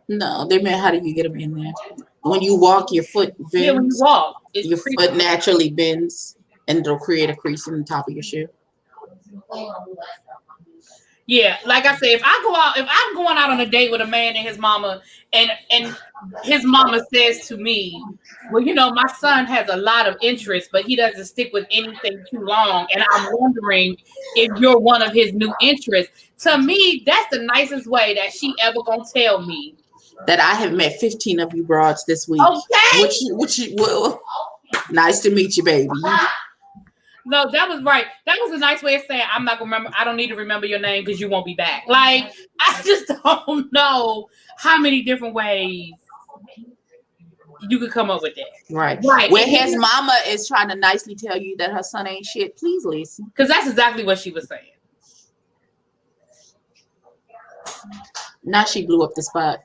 No, they meant how do you get them in there? When you walk, your foot bends. Yeah, when you walk, your foot naturally bends, and it'll create a crease in the top of your shoe. Yeah, like I said, if I'm going out on a date with a man and his mama, and his mama says to me, well, you know, my son has a lot of interest, but he doesn't stick with anything too long, and I'm wondering if you're one of his new interests. To me, that's the nicest way that she ever gonna tell me. That I have met 15 of you broads this week. Okay. Well, nice to meet you, baby. No, that was right. That was a nice way of saying I'm not gonna remember. I don't need to remember your name because you won't be back. Like, I just don't know how many different ways you could come up with that. Right. When his mama is trying to nicely tell you that her son ain't shit, please listen. Because that's exactly what she was saying. Now she blew up the spot.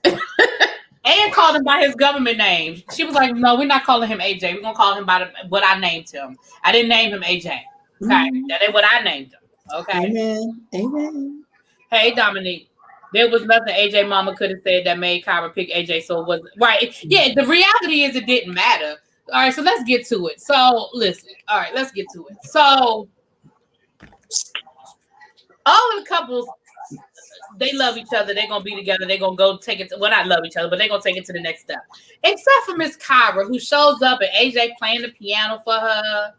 And called him by his government name. She was like, no, we're not calling him AJ. We're going to call him by what I named him. I didn't name him AJ. Okay. That ain't what I named him. Okay. Amen. Hey, Dominique. There was nothing AJ mama could have said that made Kyra pick AJ. So it wasn't right. Yeah, the reality is it didn't matter. All right, so let's get to it. So listen. All right, let's get to it. So all of the couples, they love each other. They're gonna be together. They're gonna go take it to, well, not love each other, but they're gonna take it to the next step. Except for Miss Kyra, who shows up and AJ playing the piano for her.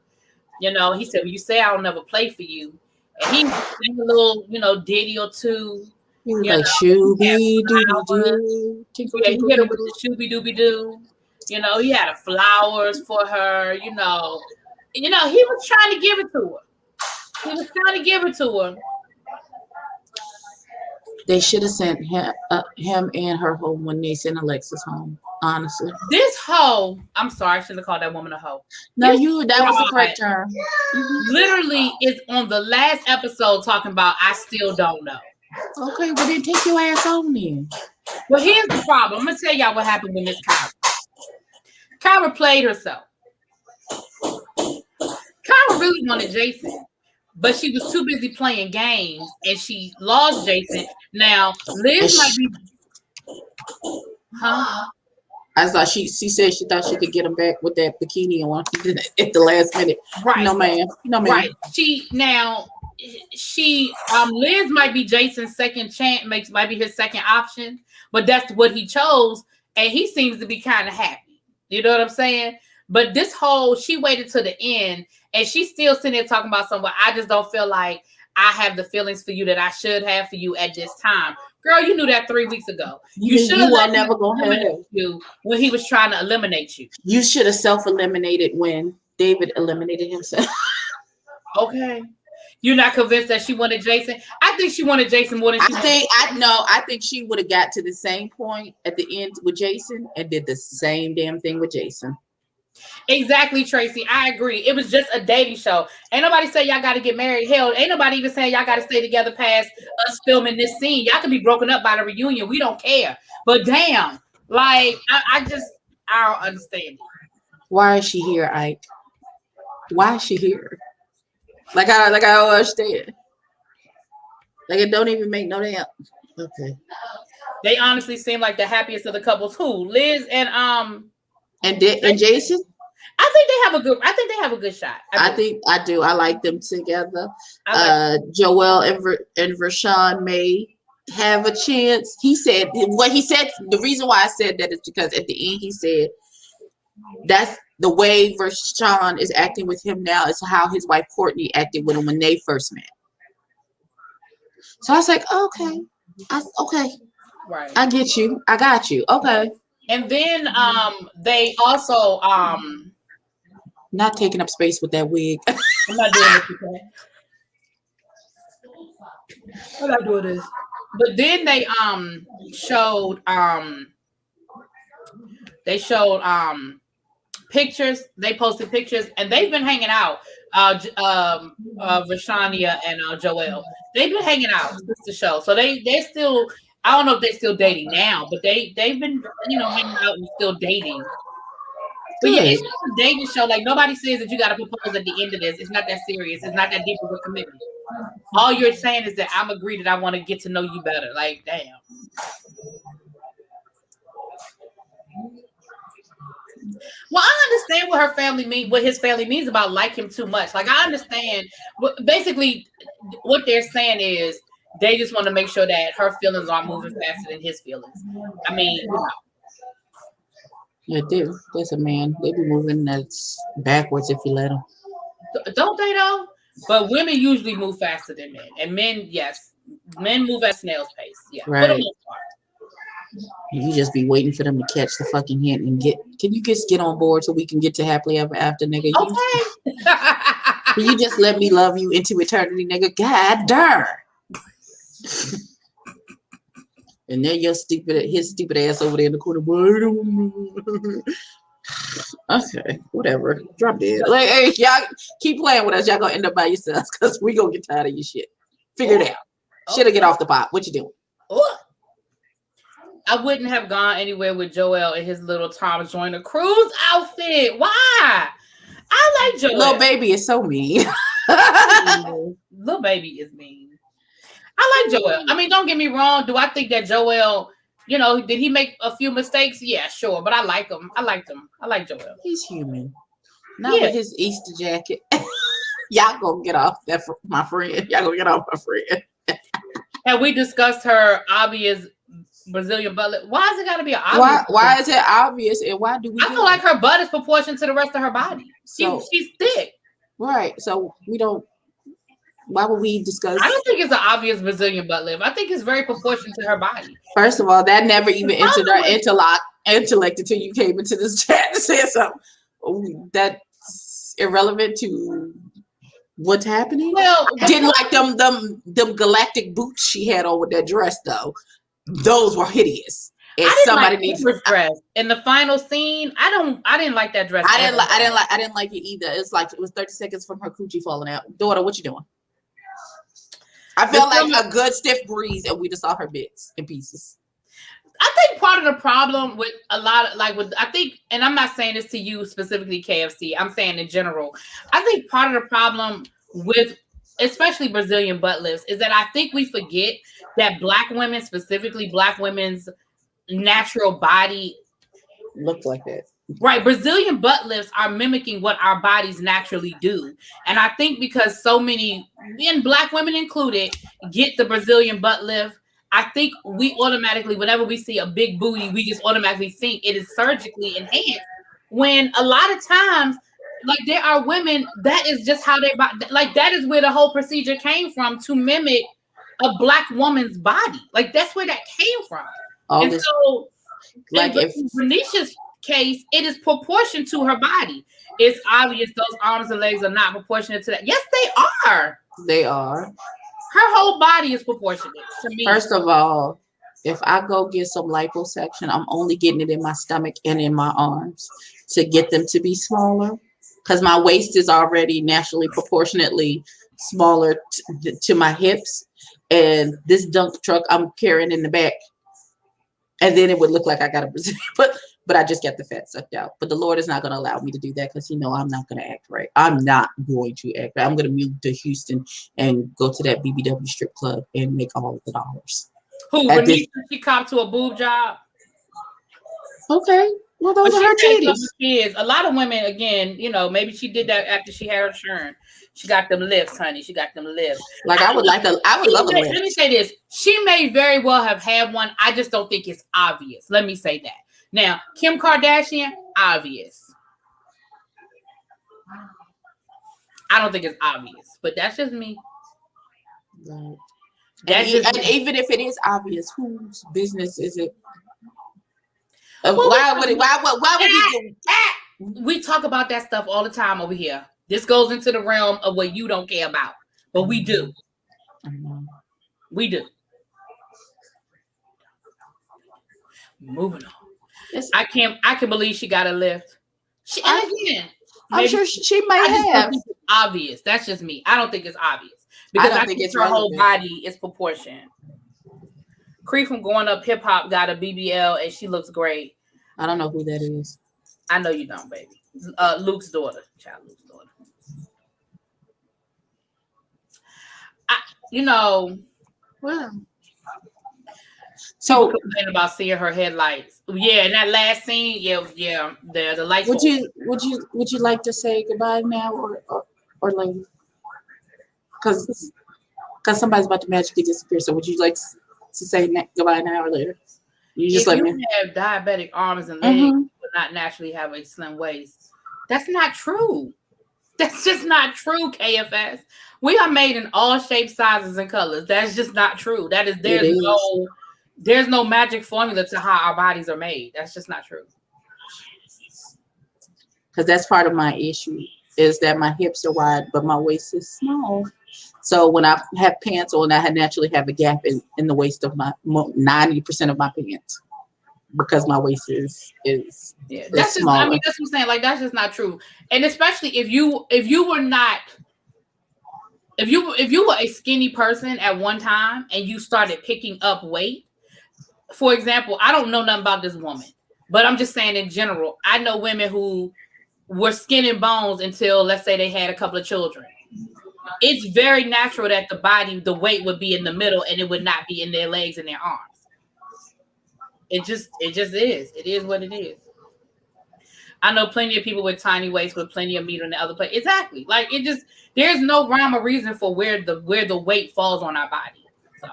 You know, he said, well, you say I'll never play for you. And he sang a little, ditty or two. He was like shooby dooby doo. Yeah, he hit her with the shooby dooby doo. He had flowers for her. He was trying to give it to her. They should have sent him and her home when they sent Alexis home. Honestly, This hoe, I'm sorry, I shouldn't have called that woman a hoe. no, This that was the broad correct term. literally is on the last episode talking about I still don't know. Okay, well then take your ass on then. Well, here's the problem. I'm gonna tell y'all what happened with Miss Kyra. Kyra played herself. Kyra really wanted Jason, but she was too busy playing games and she lost Jason. Now Liz might be, huh? I thought she said she thought she could get him back with that bikini on at the last minute. Right. No ma'am. No ma'am. Right. Liz might be Jason's second chance, might be his second option, but that's what he chose, and he seems to be kind of happy. You know what I'm saying? But this whole, she waited to the end, and she's still sitting there talking about something. I just don't feel like I have the feelings for you that I should have for you at this time. Girl, you knew that 3 weeks ago. You should have let never go ahead you when he was trying to eliminate you. You should have self-eliminated when David eliminated himself. Okay. You're not convinced that she wanted Jason? I think she wanted Jason more than she wanted. I think she would have got to the same point at the end with Jason and did the same damn thing with Jason. Exactly, Tracy. I agree. It was just a dating show. Ain't nobody say y'all got to get married. Hell, ain't nobody even saying y'all got to stay together past us filming this scene. Y'all can be broken up by the reunion. We don't care. But damn, like I don't understand it. Why is she here, Ike? Why is she here? Like I don't understand. Like it don't even make no damn. Okay. They honestly seem like the happiest of the couples. Who? Liz and Jason? I think they have a good shot. I do. I like them together. Joel and Rashawn may have a chance. He said what he said. The reason why I said that is because at the end he said that's the way Rashawn is acting with him now is how his wife Courtney acted with him when they first met. So I was like, okay. Okay. Right. I get you. I got you. Okay. And then they also not taking up space with that wig. I'm not doing this today. I'm not doing this. But then they showed pictures. They posted pictures, and they've been hanging out. Rashania and Joel. They've been hanging out since the show, so they're still. I don't know if they're still dating now, but they've been hanging out and still dating. But yeah, it's just a dating show. Like nobody says that you got to propose at the end of this. It's not that serious. It's not that deep of a commitment. All you're saying is that I'm agreed that I want to get to know you better. Like damn. Well, I understand what what his family means about like him too much. Like I understand. Basically, what they're saying is they just want to make sure that her feelings aren't moving faster than his feelings. I mean, yeah, there's a man. They be moving that's backwards if you let them. Don't they though? But women usually move faster than men, and men, yes, men move at snail's pace. Yeah, right. For the most part. You just be waiting for them to catch the fucking hint and can you just get on board so we can get to happily ever after, nigga? Okay. You just let me love you into eternity, nigga. God darn. And then his stupid ass over there in the corner. Okay, whatever. Drop dead. Like, hey, y'all keep playing with us. Y'all gonna end up by yourselves because we gonna get tired of your shit. Figure it out. Shit'll get off the pot. What you doing? I wouldn't have gone anywhere with Joel in his little Tom Joyner Cruise outfit. Why? I like Joel. Little baby is so mean. Little baby is mean. I like Joel. I mean, don't get me wrong. Do I think that Joel, did he make a few mistakes? Yeah, sure. But I like him. I liked him. I like Joel. He's human. Not with his Easter jacket. Y'all gonna get off that, my friend. Y'all gonna get off my friend. Have we discussed her obvious Brazilian butt? Why is it got to be an obvious? Why is it obvious? And why do we? I feel like her butt is proportioned to the rest of her body. She's thick. Right. So we don't. Why would we discuss? I don't think it's an obvious Brazilian butt lift. I think it's very proportioned to her body. First of all, that never even entered our intellect until you came into this chat and said something that's irrelevant to What's happening? Well, I didn't like them galactic boots she had on with that dress though. Those were hideous. And I didn't somebody like needs. Amber's dress in the final scene. I didn't like that dress. I didn't like it either. It's like it was 30 seconds from her coochie falling out. Daughter, what you doing? I felt like a good stiff breeze, and we just saw her bits and pieces. I think part of the problem with a lot of I think, and I'm not saying this to you specifically, KFC. I'm saying in general. I think part of the problem with especially Brazilian butt lifts is that I think we forget that Black women, specifically Black women's natural body, look like that. Right. Brazilian butt lifts are mimicking what our bodies naturally do. And I think because so many men, Black women included, get the Brazilian butt lift, I think we automatically, whenever we see a big booty, we just automatically think it is surgically enhanced. When a lot of times, like there are women, that is just how they, like that is where the whole procedure came from, to mimic a Black woman's body. Like that's where that came from. And so, like in Renisha's case, it is proportioned to her body. It's obvious those arms and legs are not proportionate to that. Yes, they are. They are. Her whole body is proportionate to me. First of all, if I go get some liposuction, I'm only getting it in my stomach and in my arms to get them to be smaller, because my waist is already naturally proportionately smaller to my hips, and this dump truck I'm carrying in the back, and then it would look like I got a Brazilian, but I just got the fat sucked out. But the Lord is not going to allow me to do that, because He knows I'm not going to act right. I'm not going to act right. I'm going to move to Houston and go to that BBW strip club and make all the dollars. Who? Renisha, she copped to a boob job. Okay. Well, those are her titties. Kids. A lot of women, again, you know, maybe she did that after she had her churn. She got them lifts, honey. She got them lifts. Like I would love a lift. Let me say this. She may very well have had one. I just don't think it's obvious. Let me say that. Now, Kim Kardashian, obvious. I don't think it's obvious, but that's just me. Right. And even if it is obvious, whose business is it? Why would he do? We talk about that stuff all the time over here. This goes into the realm of what you don't care about, but we do. We do. Moving on. I can believe she got a lift. And again, I'm sure she might have. It's obvious. That's just me. I don't think it's obvious, because I think her whole body is proportioned. Cree from Growing Up Hip Hop got a BBL and she looks great. I don't know who that is. I know you don't, baby. Luke's daughter. Child Luke's daughter. Well. So complaining about seeing her headlights. Yeah, in that last scene, the lights. Would you like to say goodbye now or later? Because somebody's about to magically disappear. So would you like to say goodbye now or later? You just if you have diabetic arms and legs, you would not naturally have a slim waist. That's not true. That's just not true, KFS. We are made in all shapes, sizes, and colors. That's just not true. There's no magic formula to how our bodies are made. That's just not true. Because that's part of my issue, is that my hips are wide, but my waist is small. So when I have pants on, I naturally have a gap in the waist of my 90% of my pants, because my waist is that's smaller. I mean, that's what I'm saying. Like, that's just not true. And especially if you were a skinny person at one time and you started picking up weight. For example, I don't know nothing about this woman, but I'm just saying in general, I know women who were skin and bones until, let's say, they had a couple of children. It's very natural that the weight would be in the middle and it would not be in their legs and their arms. It just is. It is what it is. I know plenty of people with tiny waists with plenty of meat on the other place. Exactly. Like, there's no rhyme or reason for where the weight falls on our body. So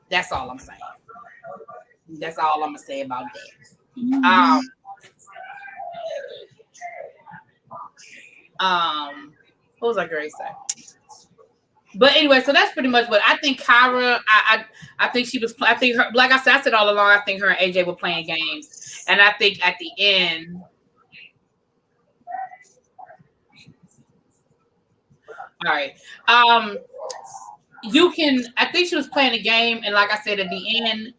that's all I'm saying. That's all I'm gonna say about that. What was I going to say? But anyway, so that's pretty much what I think. Kyra, I think she was. I think her, like I said all along, I think her and AJ were playing games, and I think at the end, All right. You can. I think she was playing a game, and like I said at the end,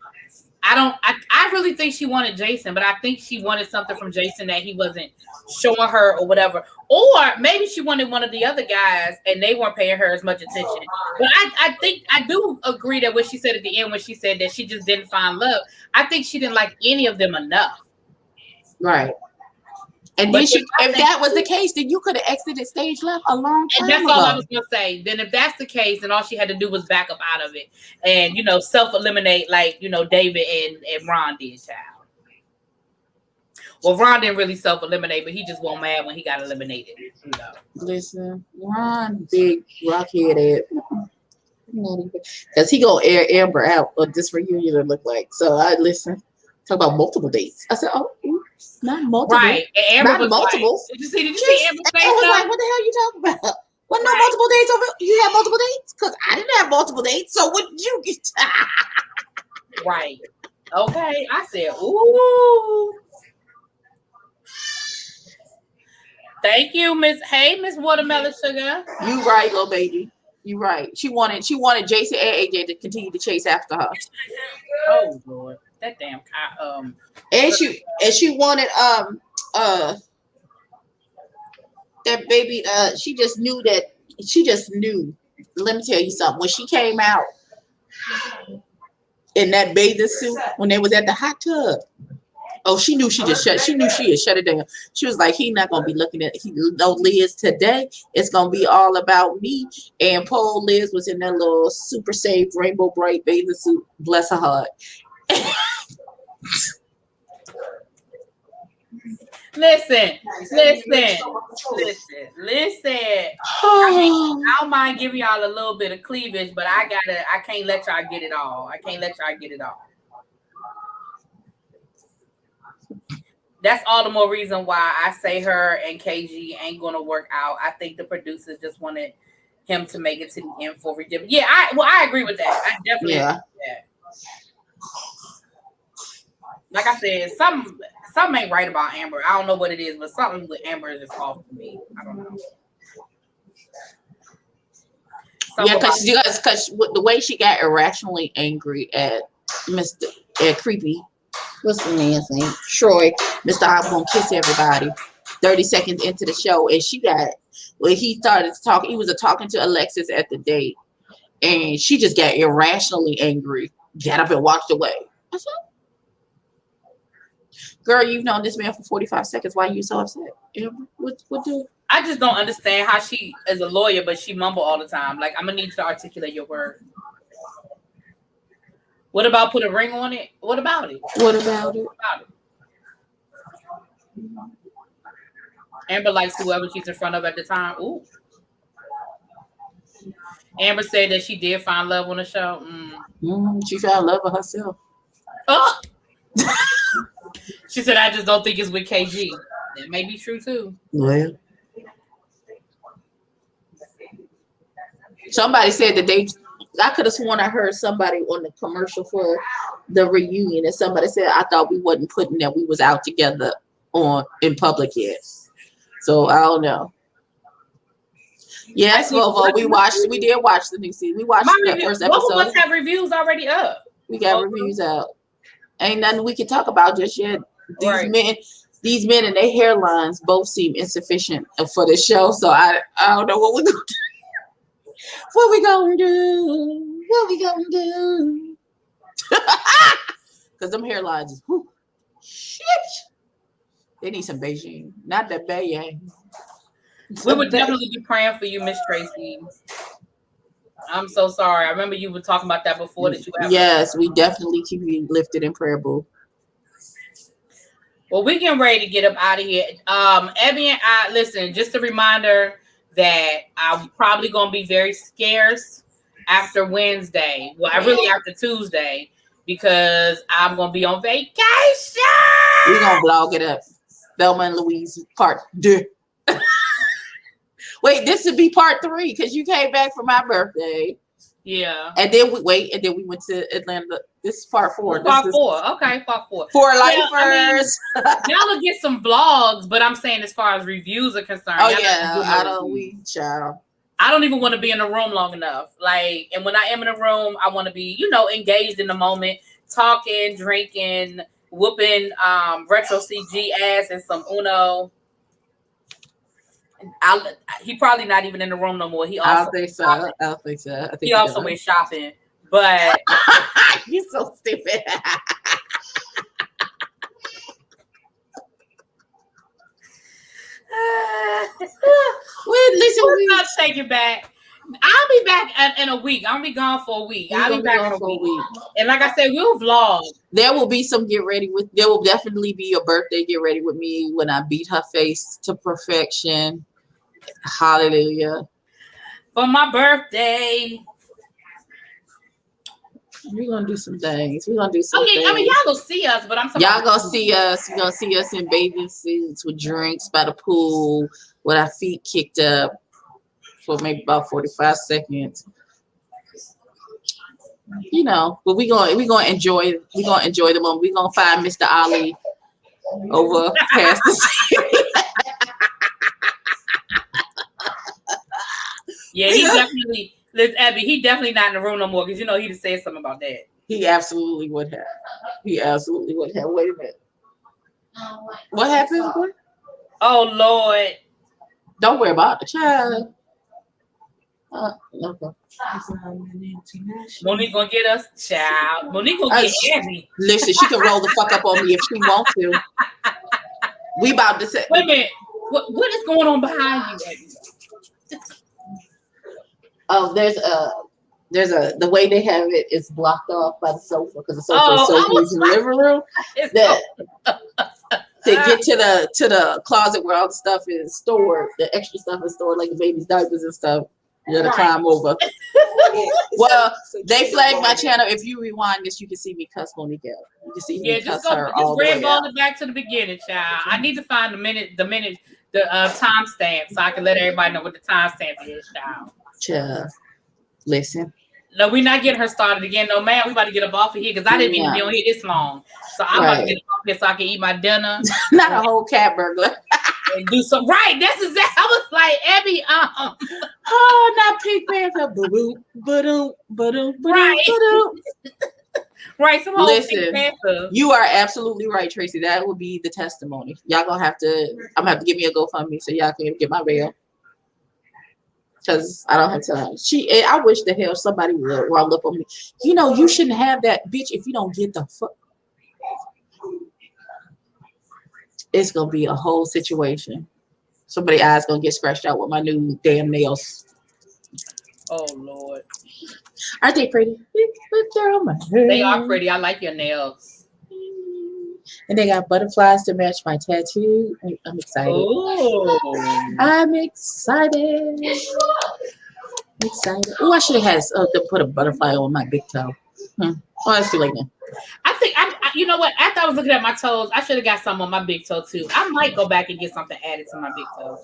I really think she wanted Jason, but I think she wanted something from Jason that he wasn't showing her or whatever. Or maybe she wanted one of the other guys and they weren't paying her as much attention. But I think I do agree that what she said at the end when she said that she just didn't find love. I think she didn't like any of them enough. Right. And then if that was the case, then you could have exited stage left a long time ago. And that's all I was going to say. Then if that's the case, then all she had to do was back up out of it and, self-eliminate like, David and Ron did, child. Well, Ron didn't really self-eliminate, but he just went mad when he got eliminated. Listen, Ron, big rock-headed. Because he gonna air Amber out on this reunion to look like. So I listen. Talk about multiple dates. I said, oh, not multiple. Right. And Amber not was multiple. Like, did you see Amber's face? I was like, what the hell are you talking about? Well, no multiple dates over. You had multiple dates? Because I didn't have multiple dates. So what did you get? Right. Okay. I said, ooh. Thank you, Miss. Hey, Miss Watermelon Sugar. You right, little baby. You right. She wanted Jason and AJ to continue to chase after her. Oh Lord, that damn And she wanted that baby. She just knew. Let me tell you something. When she came out in that bathing suit, when they was at the hot tub. Oh, she knew she had shut it down. She was like, he not gonna be looking at Liz today. It's gonna be all about me. And Pole Liz was in that little super safe rainbow bright bathing suit. Bless her heart. Listen. I don't mind giving y'all a little bit of cleavage, but I can't let y'all get it all. That's all the more reason why I say her and KG ain't gonna work out. I think the producers just wanted him to make it to the end for redemption. Yeah, I agree with that. I definitely agree with that. Like I said, something ain't right about Amber. I don't know what it is, but something with Amber is just off to me. I don't know. Because the way she got irrationally angry at Creepy. What's the man's name? Troy. Mr. I'm gonna kiss everybody. 30 seconds into the show, and he started to talk. He was talking to Alexis at the date, and she just got irrationally angry. Got up and walked away. I said, "Girl, you've known this man for 45 seconds. Why are you so upset? What do?" I just don't understand how she is a lawyer, but she mumble all the time. Like, I'm gonna need you to articulate your word. What about put a ring on it? What about it? Amber likes whoever she's in front of at the time. Ooh. Amber said that she did find love on the show. She found love with herself. Oh. She said, I just don't think it's with KG. That may be true too. Well. Somebody said that I could have sworn I heard somebody on the commercial for the reunion, and somebody said I thought we wasn't putting that we was out together in public yet. So I don't know. Yes, Volvo. We did watch the new season. We watched the first episode. Both of us have reviews already up. We got reviews out. Ain't nothing we can talk about just yet. These men and their hairlines both seem insufficient for the show. So I don't know what we're gonna do. What we gonna do? Because them hairlines is shit. They need some Beijing, not that Beijing. We would definitely be praying for you, Miss Tracy. I'm so sorry. I remember you were talking about that before. Yes, we definitely keep you lifted in prayer, boo. Well, we're getting ready to get up out of here. Abby and I, listen, just a reminder that I'm probably going to be very scarce after Wednesday. Well, after Tuesday, because I'm going to be on vacation. We're going to vlog it up. Thelma and Louise part 2. Wait, this would be part 3 because you came back for my birthday. Yeah. And then we went to Atlanta. This is part 4. Part 4. Okay, part 4. For lifers. Y'all will get some vlogs, but I'm saying as far as reviews are concerned. Oh yeah, child. I don't even want to be in the room long enough. Like, and when I am in a room, I want to be, engaged in the moment, talking, drinking, whooping retro CG ass and some Uno. He probably not even in the room no more. He also I don't think so. I don't think so. I think he also went shopping, but you're so stupid. Wait, listen, I'll take it back. I'll be back in a week. I'll be gone for a week. I'll be back in a week. And like I said, we'll vlog. There will be some get ready with. There will definitely be a birthday get ready with me when I beat her face to perfection. Hallelujah. For my birthday. We're gonna do some things. We're gonna do some things. I mean, y'all gonna see us, but I'm talking y'all gonna see us. You're gonna see us in bathing suits with drinks by the pool with our feet kicked up for maybe about 45 seconds. But we're gonna enjoy the moment. We're gonna find Mr. Ali over past the city. Yeah, he definitely. Liz Abby, he definitely not in the room no more because he'd have said something about that. He absolutely would have. Wait a minute. What happened? Boy? Oh Lord! Don't worry about the child. Okay. Monique gonna get us, child. Monique gonna get heavy. Listen, she can roll the fuck up on me if she wants to. We about to say. Wait a minute. What is going on behind you? Oh, there's the way they have it is blocked off by the sofa because the sofa is in the living room. To get to the closet where all the stuff is stored, the extra stuff is stored, like the baby's diapers and stuff. You gotta climb over. Well, they flagged my channel. If you rewind this, you can see me cuss Monique out. You can see me cuss her all the way out. Just it back to the beginning, child. I need to find the timestamp so I can let everybody know what the timestamp is, child. Child, listen. No, we're not getting her started again. No, man, we about to get up off of here because I didn't mean to be on here this long. So I'm about to get up off here so I can eat my dinner. Not a whole cat burglar. And do some that's exactly. I was like, Abby, oh, not Pink Panther. Right, some whole listen, Pink Panther. You are absolutely right, Tracy. That will be the testimony. Y'all gonna have to. I'm gonna have to give me a GoFundMe so y'all can get my bail. Because I don't have time. I wish the hell somebody would roll up on me. You shouldn't have that, bitch, if you don't get the fuck. It's gonna be a whole situation. Somebody's eyes gonna get scratched out with my new damn nails. Oh Lord. Aren't they pretty? They are pretty. I like your nails. And they got butterflies to match my tattoo. I'm excited. Oh. I'm excited. Oh, I should have had to put a butterfly on my big toe. Oh, that's too late now. I think you know what? After I was looking at my toes, I should have got some on my big toe too. I might go back and get something added to my big toe.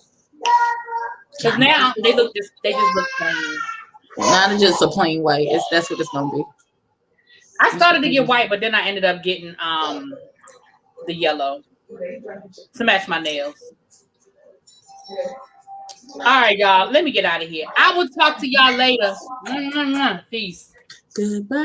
Because now they just look plain. Not just a plain white. That's what it's gonna be. I started to get white, but then I ended up getting the yellow to match my nails. All right, y'all. Let me get out of here. I will talk to y'all later. Peace. Goodbye.